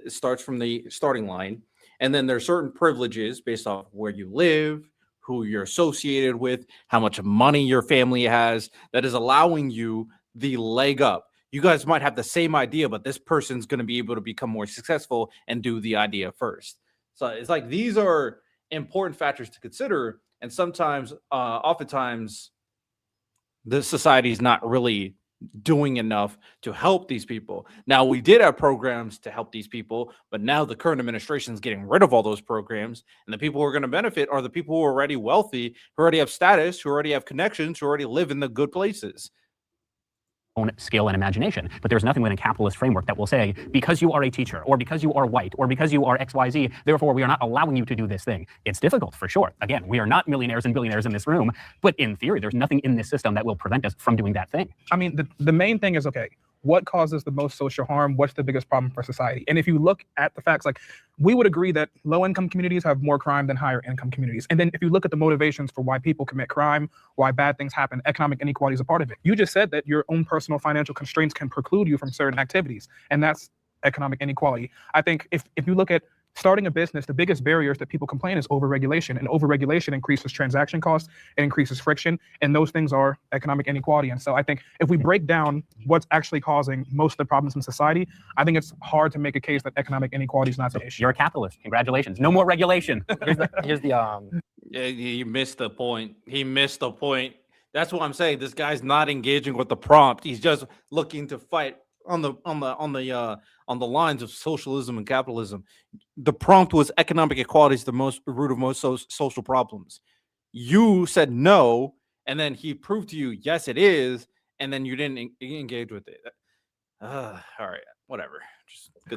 Speaker 1: starts from the starting line, and then there's certain privileges based off where you live, who you're associated with, how much money your family has, that is allowing you the leg up. You guys might have the same idea, but this person's going to be able to become more successful and do the idea first. So it's like these are important factors to consider. And sometimes, oftentimes, the society is not really doing enough to help these people. Now, we did have programs to help these people, but now the current administration is getting rid of all those programs. And the people who are going to benefit are the people who are already wealthy, who already have status, who already have connections, who already live in the good places.
Speaker 6: Own skill and imagination. But there's nothing within a capitalist framework that will say, because you are a teacher, or because you are white, or because you are XYZ, therefore we are not allowing you to do this thing. It's difficult, for sure. Again, we are not millionaires and billionaires in this room, but in theory, there's nothing in this system that will prevent us from doing that thing.
Speaker 7: I mean, the main thing is, okay, what causes the most social harm? What's the biggest problem for society? And if you look at the facts, like, we would agree that low-income communities have more crime than higher-income communities. And then if you look at the motivations for why people commit crime, why bad things happen, economic inequality is a part of it. You just said that your own personal financial constraints can preclude you from certain activities, and that's economic inequality. I think if you look at starting a business, the biggest barriers that people complain is overregulation, and overregulation increases transaction costs, it increases friction, and those things are economic inequality. And so I think if we break down what's actually causing most of the problems in society, I think it's hard to make a case that economic inequality is not the issue.
Speaker 6: You're a capitalist. Congratulations. No more regulation.
Speaker 9: Here's the
Speaker 1: Yeah, you missed the point. He missed the point. That's what I'm saying. This guy's not engaging with the prompt. He's just looking to fight on the lines of socialism and capitalism. The prompt was economic equality is the root of most social problems. You said no, and then he proved to you yes it is, and then you didn't engage with it. All right, whatever.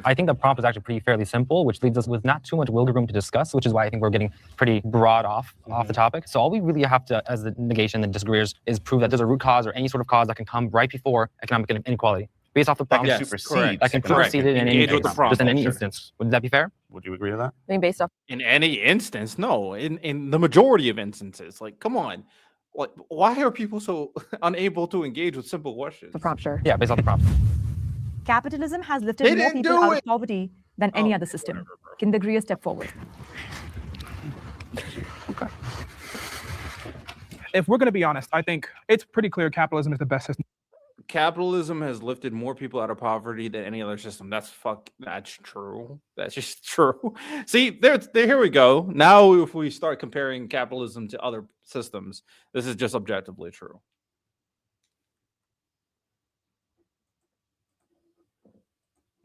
Speaker 9: I think the prompt is actually fairly simple, which leaves us with not too much wiggle room to discuss, which is why I think we're getting pretty broad off the topic. So all we really have to, as the negation and disagreeers, is prove that there's a root cause or any sort of cause that can come right before economic inequality. Based off the prompt,
Speaker 3: That can supersede.
Speaker 9: I can supersede it in any
Speaker 1: Engage with the
Speaker 9: case,
Speaker 1: prompt,
Speaker 9: just in any
Speaker 1: sure.
Speaker 9: instance. Would that be fair?
Speaker 3: Would you agree to that?
Speaker 4: I mean, based off
Speaker 1: In any instance, no. In the majority of instances, like, come on. Like, why are people so unable to engage with simple questions?
Speaker 4: the prompt, sure.
Speaker 9: Yeah, based off the prompt.
Speaker 2: Capitalism has
Speaker 1: They
Speaker 2: lifted more
Speaker 1: didn't
Speaker 2: people
Speaker 1: do
Speaker 2: out
Speaker 1: it.
Speaker 2: of poverty than any
Speaker 1: Oh,
Speaker 2: other system.
Speaker 1: whatever, bro.
Speaker 2: Can they agree a step forward?
Speaker 7: If we're going to be honest, I think it's pretty clear capitalism is the best system.
Speaker 1: Capitalism has lifted more people out of poverty than any other system. That's true. That's just true. See, here we go. Now, if we start comparing capitalism to other systems, this is just objectively true.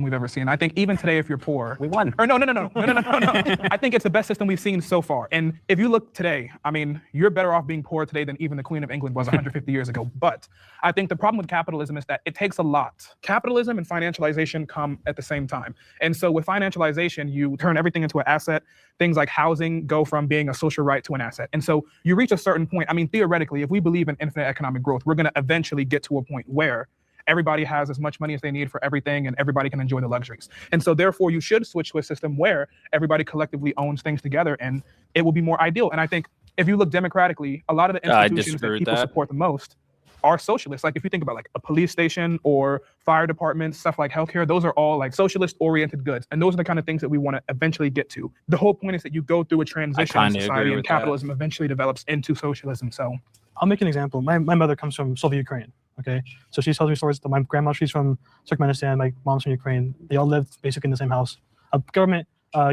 Speaker 7: We've ever seen. I think even today, if you're poor,
Speaker 6: We won.
Speaker 7: or no. I think it's the best system we've seen so far. And if you look today, I mean, you're better off being poor today than even the Queen of England was 150 years ago. But I think the problem with capitalism is that it takes a lot. Capitalism and financialization come at the same time. And so with financialization, you turn everything into an asset. Things like housing go from being a social right to an asset. And so you reach a certain point. I mean, theoretically, if we believe in infinite economic growth, we're going to eventually get to a point where everybody has as much money as they need for everything and everybody can enjoy the luxuries. And so therefore you should switch to a system where everybody collectively owns things together, and it will be more ideal. And I think if you look democratically, a lot of the
Speaker 1: I
Speaker 7: institutions that
Speaker 1: disagree with
Speaker 7: people
Speaker 1: that.
Speaker 7: support the most are socialists. Like if you think about like a police station or fire departments, stuff like healthcare, those are all like socialist oriented goods. And those are the kind of things that we want to eventually get to. The whole point is that you go through a transition in
Speaker 1: kinda
Speaker 7: society
Speaker 1: agree
Speaker 7: and
Speaker 1: with that.
Speaker 7: capitalism eventually develops into socialism. So
Speaker 5: I'll make an example. My mother comes from Soviet Ukraine. Okay, so she tells me stories. My grandma, she's from Turkmenistan. My mom's from Ukraine. They all lived basically in the same house, a government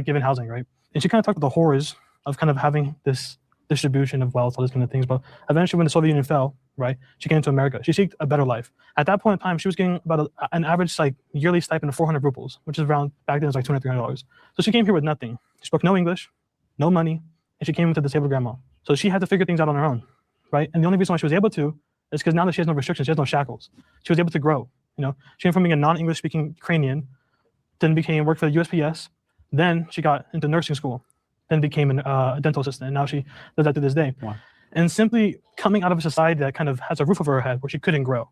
Speaker 5: given housing, right? And she kind of talked about the horrors of kind of having this distribution of wealth, all these kind of things. But eventually, when the Soviet Union fell, right, she came to America. She seeked a better life. At that point in time, she was getting about an average like yearly stipend of 400 rubles, which is around back then it was like $200, $300. So she came here with nothing. She spoke no English, no money, and she came with a disabled grandma. So she had to figure things out on her own, right? And the only reason why she was able to is because now that she has no restrictions, she has no shackles. She was able to grow. You know, she went from being a non-English speaking Ukrainian, then worked for the USPS, then she got into nursing school, then became a dental assistant, and now she does that to this day.
Speaker 6: Wow.
Speaker 5: And simply coming out of a society that kind of has a roof over her head where she couldn't grow.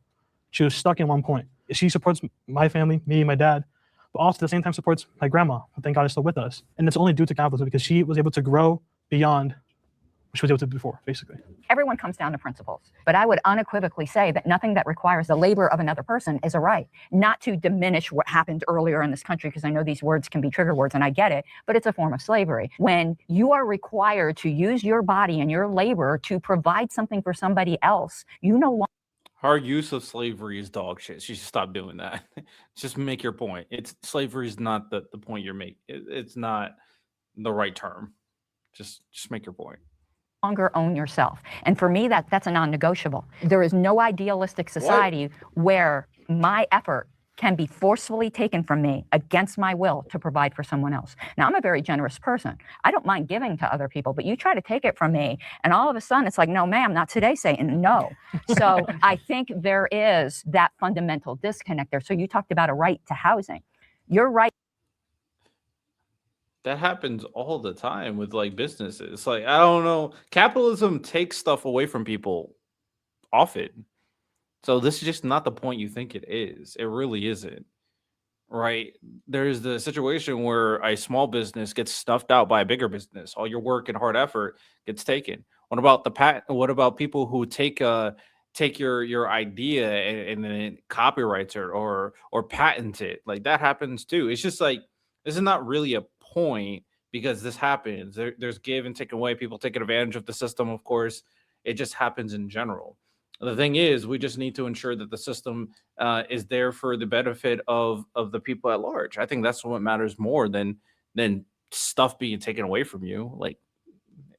Speaker 5: She was stuck in one point. She supports my family, me, my dad, but also at the same time supports my grandma, who thank God is still with us. And it's only due to capitalism because she was able to grow beyond which was able to do before, basically.
Speaker 8: Everyone comes down to principles, but I would unequivocally say that nothing that requires the labor of another person is a right. Not to diminish what happened earlier in this country, because I know these words can be trigger words and I get it, but it's a form of slavery. When you are required to use your body and your labor to provide something for somebody else, you no longer.
Speaker 1: Her use of slavery is dog shit. She should stop doing that. Just make your point. It's slavery is not the point you're making. It's not the right term. Just make your point.
Speaker 8: Longer own yourself. And for me, that's a non-negotiable. There is no idealistic society where my effort can be forcefully taken from me against my will to provide for someone else. Now, I'm a very generous person. I don't mind giving to other people, but you try to take it from me, and all of a sudden it's like, no, ma'am, not today, Satan, no. So I think there is that fundamental disconnect there. So you talked about a right to housing. You're right.
Speaker 1: That happens all the time with like businesses. Like, I don't know, capitalism takes stuff away from people often. So this is just not the point you think it is. It really isn't. Right? There's the situation where a small business gets stuffed out by a bigger business. All your work and hard effort gets taken. What about the what about people who take your idea and then copyrights it or patent it? Like that happens too. It's just like this is not really a point because this happens. There's give and take away. People taking advantage of the system, of course. It just happens in general. The thing is, we just need to ensure that the system is there for the benefit of the people at large. I think that's what matters more than stuff being taken away from you. Like,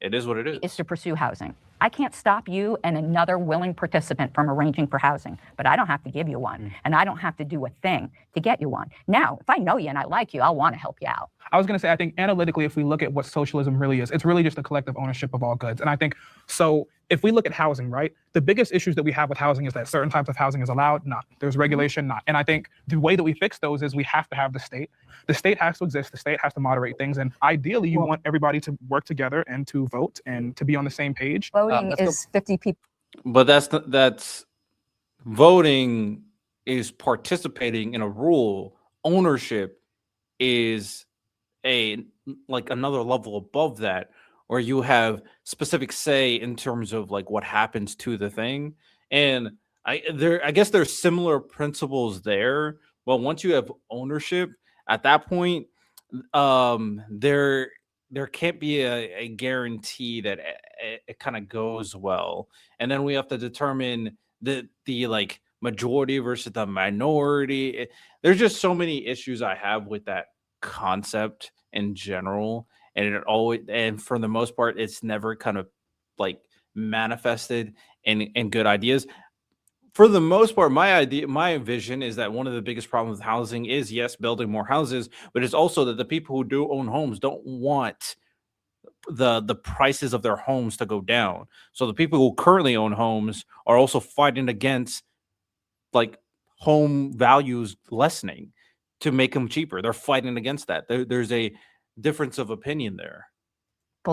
Speaker 1: it is what it
Speaker 8: Is to pursue housing. I can't stop you and another willing participant from arranging for housing, but I don't have to give you one, and I don't have to do a thing to get you one. Now, if I know you and I like you, I'll want to help you out.
Speaker 7: I was going to say, I think analytically, if we look at what socialism really is, it's really just a collective ownership of all goods. And I think, so if we look at housing, right, the biggest issues that we have with housing is that certain types of housing is allowed, not. There's regulation, not. And I think the way that we fix those is we have to have the state. The state has to exist. The state has to moderate things. And ideally, you want everybody to work together and to vote and to be on the same page.
Speaker 8: Voting is 50 people.
Speaker 1: But that's voting is participating in a rule. Ownership is another level above that, where you have specific say in terms of like what happens to the thing. And I guess there's similar principles there, but once you have ownership, at that point, there can't be a guarantee that it kind of goes well. And then we have to determine the like majority versus the minority. There's just so many issues I have with that concept in general, and for the most part, it's never kind of like manifested in good ideas. For the most part, my vision is that one of the biggest problems with housing is, yes, building more houses, but it's also that the people who do own homes don't want the prices of their homes to go down. So the people who currently own homes are also fighting against like home values lessening to make them cheaper. They're fighting against that. There's a difference of opinion there.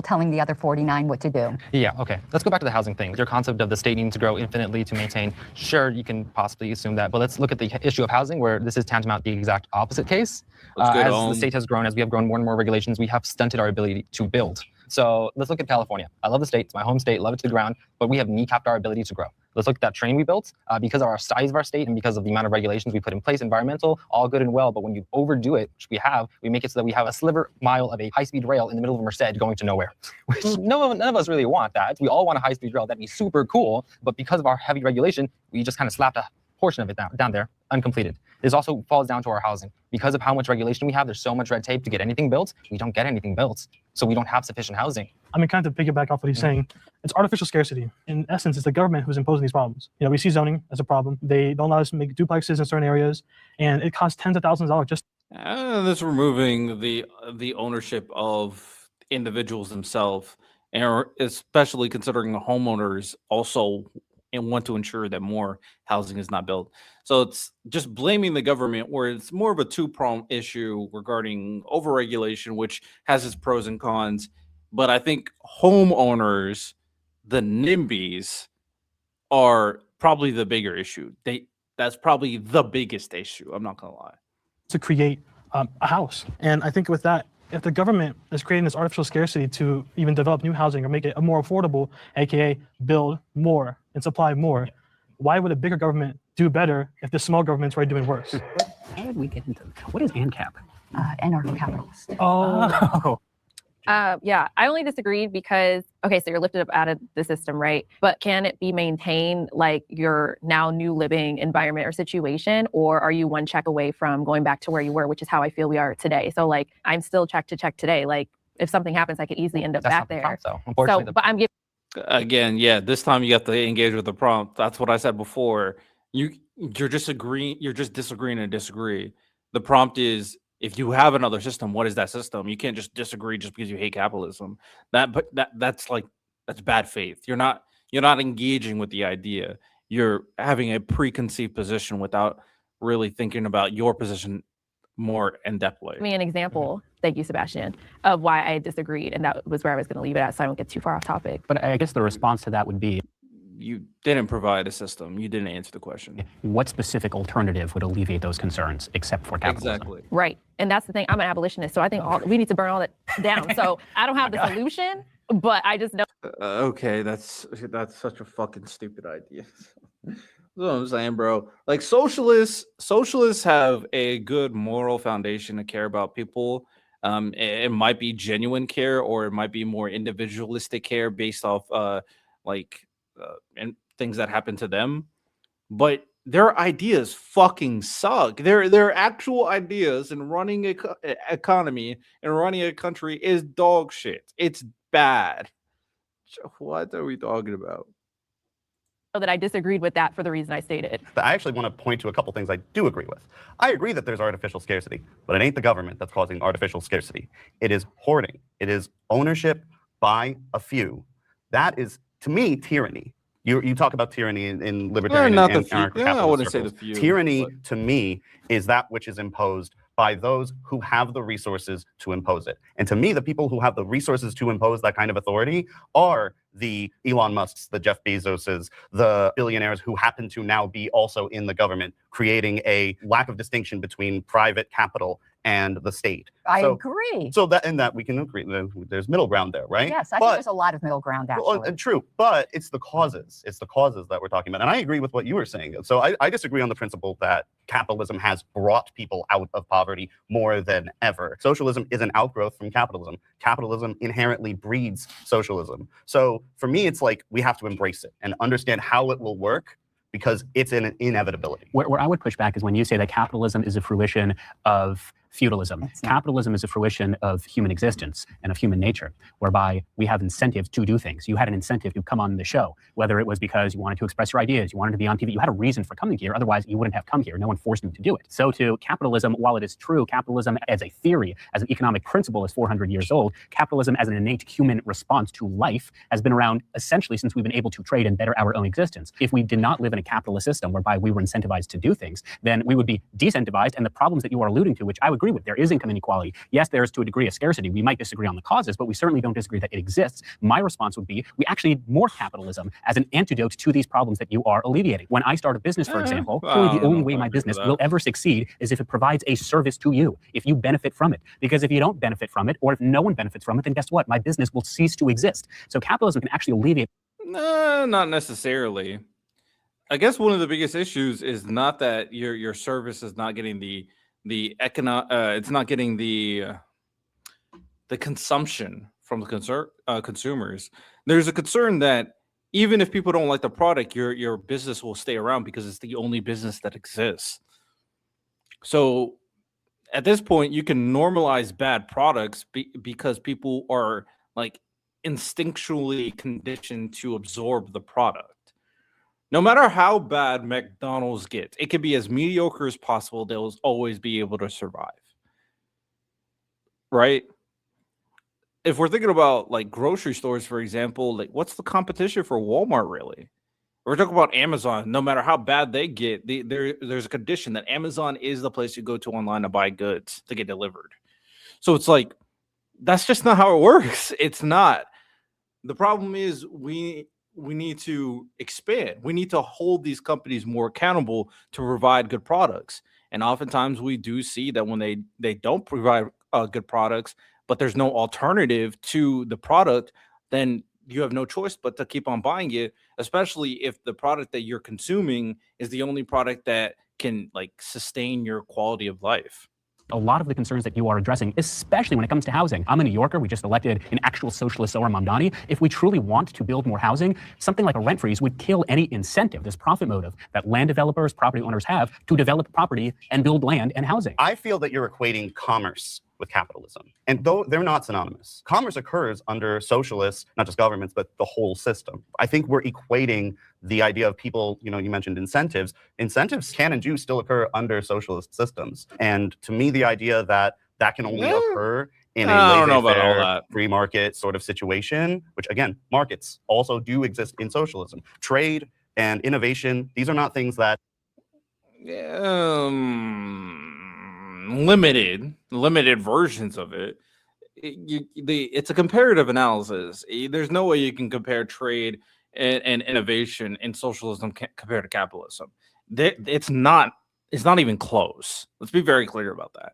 Speaker 8: Telling the other 49 what to do.
Speaker 9: Yeah, okay. Let's go back to the housing thing. Your concept of the state needing to grow infinitely to maintain, sure, you can possibly assume that, but let's look at the issue of housing where this is tantamount the exact opposite case. As the state has grown, as we have grown more and more regulations, we have stunted our ability to build. So let's look at California. I love the state, it's my home state, love it to the ground, but we have kneecapped our ability to grow. Let's look at that train we built. Because of our size of our state and because of the amount of regulations we put in place, environmental, all good and well, but when you overdo it, which we have, we make it so that we have a sliver mile of a high-speed rail in the middle of a Merced going to nowhere, which none of us really want that. We all want a high-speed rail. That'd be super cool, but because of our heavy regulation, we just kind of slapped a portion of it down there, uncompleted. This also falls down to our housing. Because of how much regulation we have, there's so much red tape to get anything built, we don't get anything built. So we don't have sufficient housing.
Speaker 5: I mean, kind of to piggyback off what he's saying, it's artificial scarcity. In essence, it's the government who's imposing these problems. You know, we see zoning as a problem. They don't allow us to make duplexes in certain areas, and it costs tens of thousands of dollars just.
Speaker 1: That's removing the ownership of individuals themselves, and especially considering the homeowners also and want to ensure that more housing is not built. So it's just blaming the government, where it's more of a two-pronged issue regarding overregulation, which has its pros and cons. But I think homeowners, the NIMBYs, are probably the bigger issue. That's probably the biggest issue. I'm not gonna lie.
Speaker 5: To create a house, and I think with that, if the government is creating this artificial scarcity to even develop new housing or make it more affordable, aka build more and supply more, why would a bigger government do better if the small government's already doing worse?
Speaker 6: How did we get into what is ANCAP?
Speaker 8: Anarcho-capitalist.
Speaker 6: Oh,
Speaker 4: Yeah, I only disagreed because, okay, so you're lifted up out of the system, right? But can it be maintained like your now new living environment or situation? Or are you one check away from going back to where you were, which is how I feel we are today? So like, I'm still check to check today. Like if something happens, I could easily end up
Speaker 9: That's
Speaker 4: back
Speaker 9: not the
Speaker 4: there.
Speaker 9: prompt, though. Unfortunately,
Speaker 4: So, but I'm giving
Speaker 1: Again, yeah, this time you have to engage with the prompt. That's what I said before. You're just agreeing, you're just disagreeing and disagree. The prompt is, if you have another system, what is that system? You can't just disagree just because you hate capitalism. That's bad faith. You're not engaging with the idea. You're having a preconceived position without really thinking about your position more in depthly.
Speaker 4: me an example, thank you, Sebastian, of why I disagreed. And that was where I was going to leave it at, so I don't get too far off topic.
Speaker 6: but I guess the response to that would be,
Speaker 1: You didn't provide a system. You didn't answer the question.
Speaker 6: what specific alternative would alleviate those concerns except for capitalism?
Speaker 1: Exactly.
Speaker 4: Right. And that's the thing. I'm an abolitionist, so I think we need to burn all that down. So I don't have the solution, but I just know.
Speaker 1: Okay, that's such a fucking stupid idea. That's what I'm saying, bro. Like socialists have a good moral foundation to care about people. It might be genuine care, or it might be more individualistic care based off and things that happen to them. But their ideas fucking suck. Their actual ideas in running a economy and running a country is dog shit. It's bad. What are we talking about?
Speaker 4: That I disagreed with that for the reason I stated.
Speaker 3: But I actually want to point to a couple things I do agree with. I agree that there's artificial scarcity, but it ain't the government that's causing artificial scarcity. It is hoarding. It is ownership by a few. That is, to me, tyranny. You talk about tyranny in libertarian
Speaker 1: not
Speaker 3: and
Speaker 1: the few.
Speaker 3: anarcho-capitalist
Speaker 1: Yeah, I wouldn't say
Speaker 3: circles.
Speaker 1: the few,
Speaker 3: Tyranny,
Speaker 1: but-
Speaker 3: to me, is that which is imposed by those who have the resources to impose it. And to me, the people who have the resources to impose that kind of authority are the Elon Musks, the Jeff Bezoses, the billionaires who happen to now be also in the government, creating a lack of distinction between private capital and the state.
Speaker 8: I
Speaker 3: So-
Speaker 8: agree.
Speaker 3: So that we can agree, there's middle ground there, right?
Speaker 8: Yes, I think
Speaker 3: But-
Speaker 8: there's a lot of middle ground,
Speaker 3: well,
Speaker 8: actually.
Speaker 3: true, but it's the causes. It's the causes that we're talking about. And I agree with what you were saying. So I disagree on the principle that capitalism has brought people out of poverty more than ever. Socialism is an outgrowth from capitalism. Capitalism inherently breeds socialism. So for me, it's like we have to embrace it and understand how it will work, because it's an inevitability.
Speaker 6: Where I would push back is when you say that capitalism is a fruition of feudalism.
Speaker 8: That's not-
Speaker 6: Capitalism is a fruition of human existence and of human nature, whereby we have incentive to do things. You had an incentive to come on the show, whether it was because you wanted to express your ideas, you wanted to be on TV, you had a reason for coming here, otherwise you wouldn't have come here. No one forced you to do it. So to capitalism, while it is true, capitalism as a theory, as an economic principle is 400 years old, capitalism as an innate human response to life has been around essentially since we've been able to trade and better our own existence. If we did not live in a capitalist system whereby we were incentivized to do things, then we would be decentivized, and the problems that you are alluding to, which I would agree with, there is income inequality. Yes, there is to a degree a scarcity. We might disagree on the causes, but we certainly don't disagree that it exists. My response would be, we actually need more capitalism as an antidote to these problems that you are alleviating. When I start a business, for example,
Speaker 1: well, I
Speaker 6: clearly the
Speaker 1: don't
Speaker 6: only
Speaker 1: know
Speaker 6: way
Speaker 1: if I
Speaker 6: my
Speaker 1: agree with
Speaker 6: business
Speaker 1: that.
Speaker 6: will ever succeed is if it provides a service to you, if you benefit from it. Because if you don't benefit from it, or if no one benefits from it, then guess what? My business will cease to exist. So capitalism can actually alleviate.
Speaker 1: No, not necessarily. I guess one of the biggest issues is not that your service is not getting the it's not getting the consumption from the consumers. There's a concern that even if people don't like the product, your business will stay around because it's the only business that exists. So at this point, you can normalize bad products because people are like instinctually conditioned to absorb the product. No matter how bad McDonald's gets, it can be as mediocre as possible. They'll always be able to survive. Right? If we're thinking about like grocery stores, for example, like what's the competition for Walmart really? We're talking about Amazon. No matter how bad they get, there's a condition that Amazon is the place you go to online to buy goods to get delivered. So it's like, that's just not how it works. It's not. The problem is we need to expand. We need to hold these companies more accountable to provide good products. And oftentimes we do see that when they don't provide good products, but there's no alternative to the product, then you have no choice but to keep on buying it, especially if the product that you're consuming is the only product that can like sustain your quality of life.
Speaker 6: A lot of the concerns that you are addressing, especially when it comes to housing. I'm a New Yorker. We just elected an actual socialist, Zohar Mamdani. If we truly want to build more housing, something like a rent freeze would kill any incentive, this profit motive that land developers, property owners have to develop property and build land and housing.
Speaker 3: I feel that you're equating commerce with capitalism. And though they're not synonymous, commerce occurs under socialists, not just governments, but the whole system. I think we're equating the idea of people, you mentioned incentives. Incentives can and do still occur under socialist systems. And to me, the idea that that can only occur in a laissez-faire, free market sort of situation, which again, markets also do exist in socialism. Trade and innovation, these are not things that
Speaker 1: limited versions of it. It's a comparative analysis. There's no way you can compare trade and innovation in socialism compared to capitalism. It's not even close. Let's be very clear about that.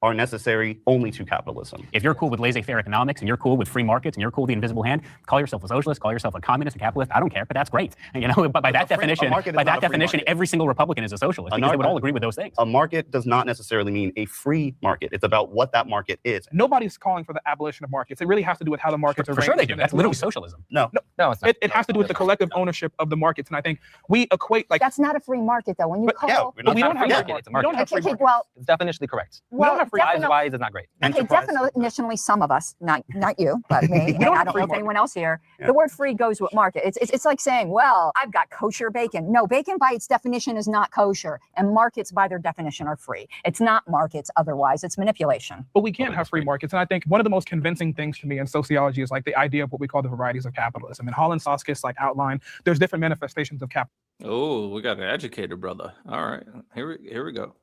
Speaker 3: Are necessary only to capitalism.
Speaker 6: If you're cool with laissez-faire economics and you're cool with free markets and you're cool with the invisible hand, call yourself a socialist, call yourself a communist, a capitalist. I don't care, but that's great. But by that definition, every single Republican is a socialist because they would all agree with those things.
Speaker 3: A market does not necessarily mean a free market. It's about what that market is.
Speaker 7: Nobody's calling for the abolition of markets. It really has to do with how the markets are.
Speaker 6: For sure they do. That's literally socialism.
Speaker 3: No,
Speaker 7: it's not. It has to do with the collective ownership of the markets, and I think we equate like
Speaker 8: that's not a free market though. When you call,
Speaker 7: we don't have free market. It's a market.
Speaker 8: We don't have free market. Well,
Speaker 9: it's definitionally correct.
Speaker 8: Well,
Speaker 9: Why is it not great?
Speaker 8: Okay, definitionally, some of us, not you, but me, and I don't know if anyone else here. Yeah. The word "free" goes with market. It's like saying, "Well, I've got kosher bacon." No, bacon by its definition is not kosher, and markets by their definition are free. It's not markets otherwise; it's manipulation.
Speaker 7: But we can't have free markets, and I think one of the most convincing things to me in sociology is like the idea of what we call the varieties of capitalism. And Holland Soskis outlined there's different manifestations of capitalism.
Speaker 1: Oh, we got an educated brother. All right, here we go.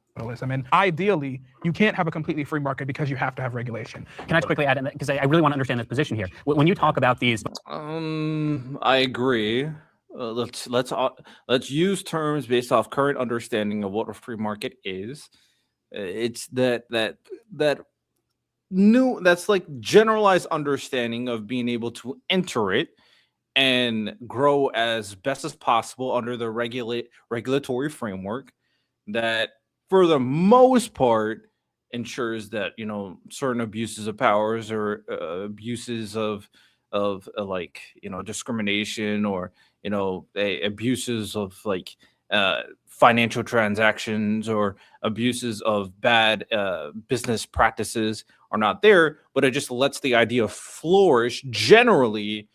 Speaker 7: And ideally, you can't have a completely free market because you have to have regulation.
Speaker 6: Can I just quickly add, because I really want to understand this position here. When you talk about these,
Speaker 1: I agree. Let's use terms based off current understanding of what a free market is. It's that's like generalized understanding of being able to enter it and grow as best as possible under the regulatory framework that, for the most part, ensures that certain abuses of powers or abuses of discrimination or abuses of financial transactions or abuses of bad business practices are not there, but it just lets the idea flourish generally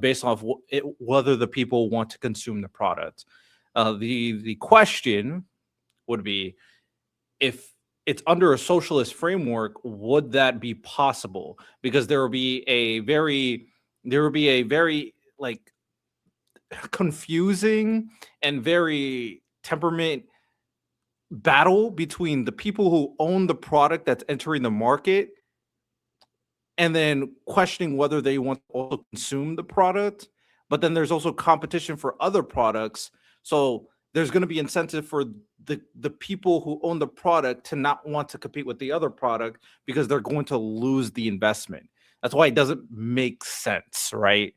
Speaker 1: based off whether the people want to consume the product. The question would be, if it's under a socialist framework, would that be possible? Because there would be a very confusing and very temperament battle between the people who own the product that's entering the market and then questioning whether they want to also consume the product. But then there's also competition for other products. So there's going to be incentive for the people who own the product to not want to compete with the other product because they're going to lose the investment. That's why it doesn't make sense, right?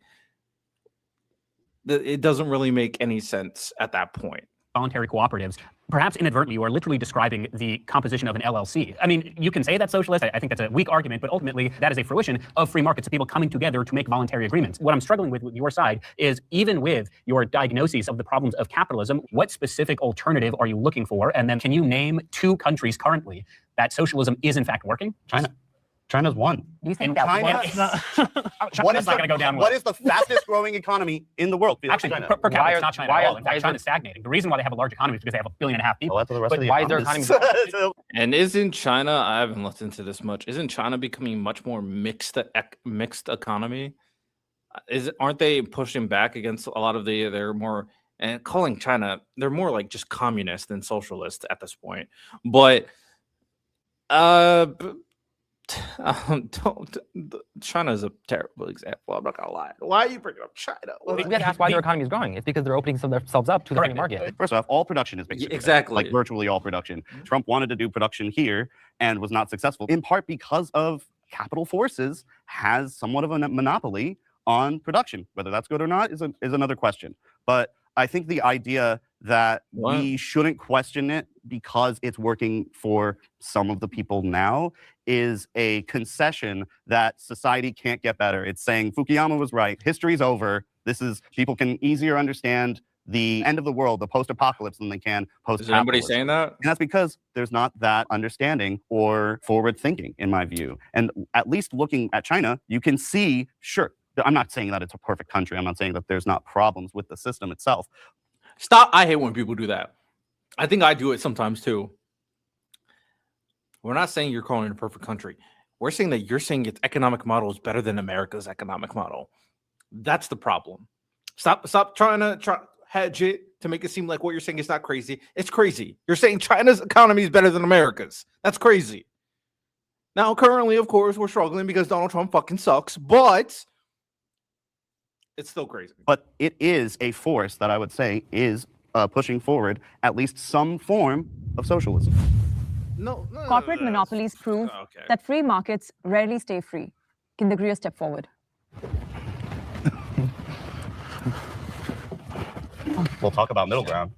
Speaker 1: It doesn't really make any sense at that point.
Speaker 6: Voluntary cooperatives, perhaps inadvertently, you are literally describing the composition of an LLC. I mean, you can say that's socialist. I think that's a weak argument, but ultimately that is a fruition of free markets, of people coming together to make voluntary agreements. What I'm struggling with your side is, even with your diagnoses of the problems of capitalism, what specific alternative are you looking for? And then can you name 2 countries currently that socialism is in fact working?
Speaker 3: China's one.
Speaker 8: You think that
Speaker 6: China's not going to go down well.
Speaker 3: What is the fastest growing economy in the world?
Speaker 6: Actually, per capita, it's not China at all. In fact, China's stagnating. The reason why they have a large economy is because they have 1.5 billion people.
Speaker 3: Well, that's the rest of the
Speaker 9: why is their economy?
Speaker 1: And isn't China? I haven't looked into this much. Isn't China becoming much more mixed economy? Aren't they pushing back against a lot of they're more and calling China? They're more like just communist than socialist at this point. But China's a terrible example. I'm not gonna lie. Why are you bringing up China?
Speaker 9: Well, we have to ask why their economy is growing. It's because they're opening themselves up to the free market.
Speaker 3: First off, all production is basically
Speaker 1: exactly
Speaker 3: like virtually all production. Trump wanted to do production here and was not successful, in part because of capital forces has somewhat of a monopoly on production. Whether that's good or not is another question. But I think the idea that we shouldn't question it because it's working for some of the people now is a concession that society can't get better. It's saying Fukuyama was right. History's over. People can easier understand the end of the world, the post-apocalypse, than they can post-capitalism.
Speaker 1: Is anybody saying that?
Speaker 3: And that's because there's not that understanding or forward thinking, in my view. And at least looking at China, you can see, sure, I'm not saying that it's a perfect country. I'm not saying that there's not problems with the system itself.
Speaker 1: Stop. I hate when people do that. I think I do it sometimes too. We're not saying you're calling it a perfect country. We're saying that you're saying its economic model is better than America's economic model. That's the problem. Stop trying to hedge it to make it seem like what you're saying is not crazy. It's crazy. You're saying China's economy is better than America's. That's crazy. Now, currently, of course, we're struggling because Donald Trump fucking sucks, but it's still crazy.
Speaker 3: But it is a force that I would say is pushing forward at least some form of socialism.
Speaker 1: No,
Speaker 2: Corporate monopolies prove that free markets rarely stay free. Can the agree or step forward?
Speaker 3: We'll talk about middle ground.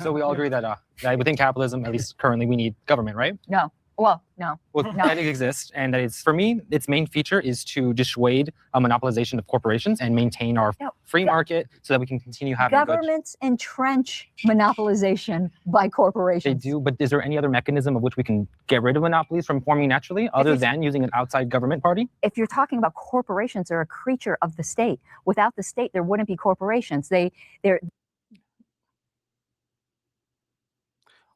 Speaker 9: So we all agree that within capitalism, at least currently, we need government, right?
Speaker 8: No. Well, no.
Speaker 9: Well,
Speaker 8: No.
Speaker 9: that exists, and that it's, for me, its main feature is to dissuade a monopolization of corporations and maintain our
Speaker 8: No.
Speaker 9: free market so that we can continue having good.
Speaker 8: Governments entrench monopolization by
Speaker 9: They
Speaker 8: corporations.
Speaker 9: do, but is there any other mechanism of which we can get rid of monopolies from forming naturally, other
Speaker 8: it's-
Speaker 9: than using an outside government party?
Speaker 8: If you're talking about corporations, they're a creature of the state. Without the state, there wouldn't be corporations. They're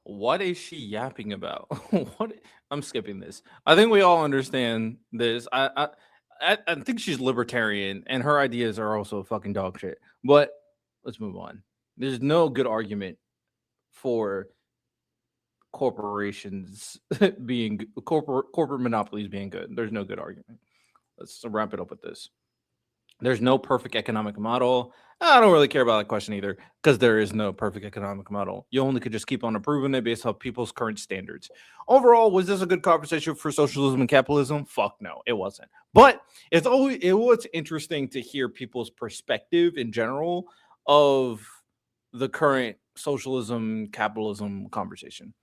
Speaker 1: What is she yapping about? I'm skipping this. I think we all understand this. I think she's libertarian, and her ideas are also fucking dog shit. But let's move on. There's no good argument for corporations being corporate monopolies being good. There's no good argument. Let's wrap it up with this. There's no perfect economic model. I don't really care about that question either, because there is no perfect economic model. You only could just keep on improving it based on people's current standards. Overall, was this a good conversation for socialism and capitalism? Fuck no, it wasn't. But it was interesting to hear people's perspective in general of the current socialism capitalism conversation.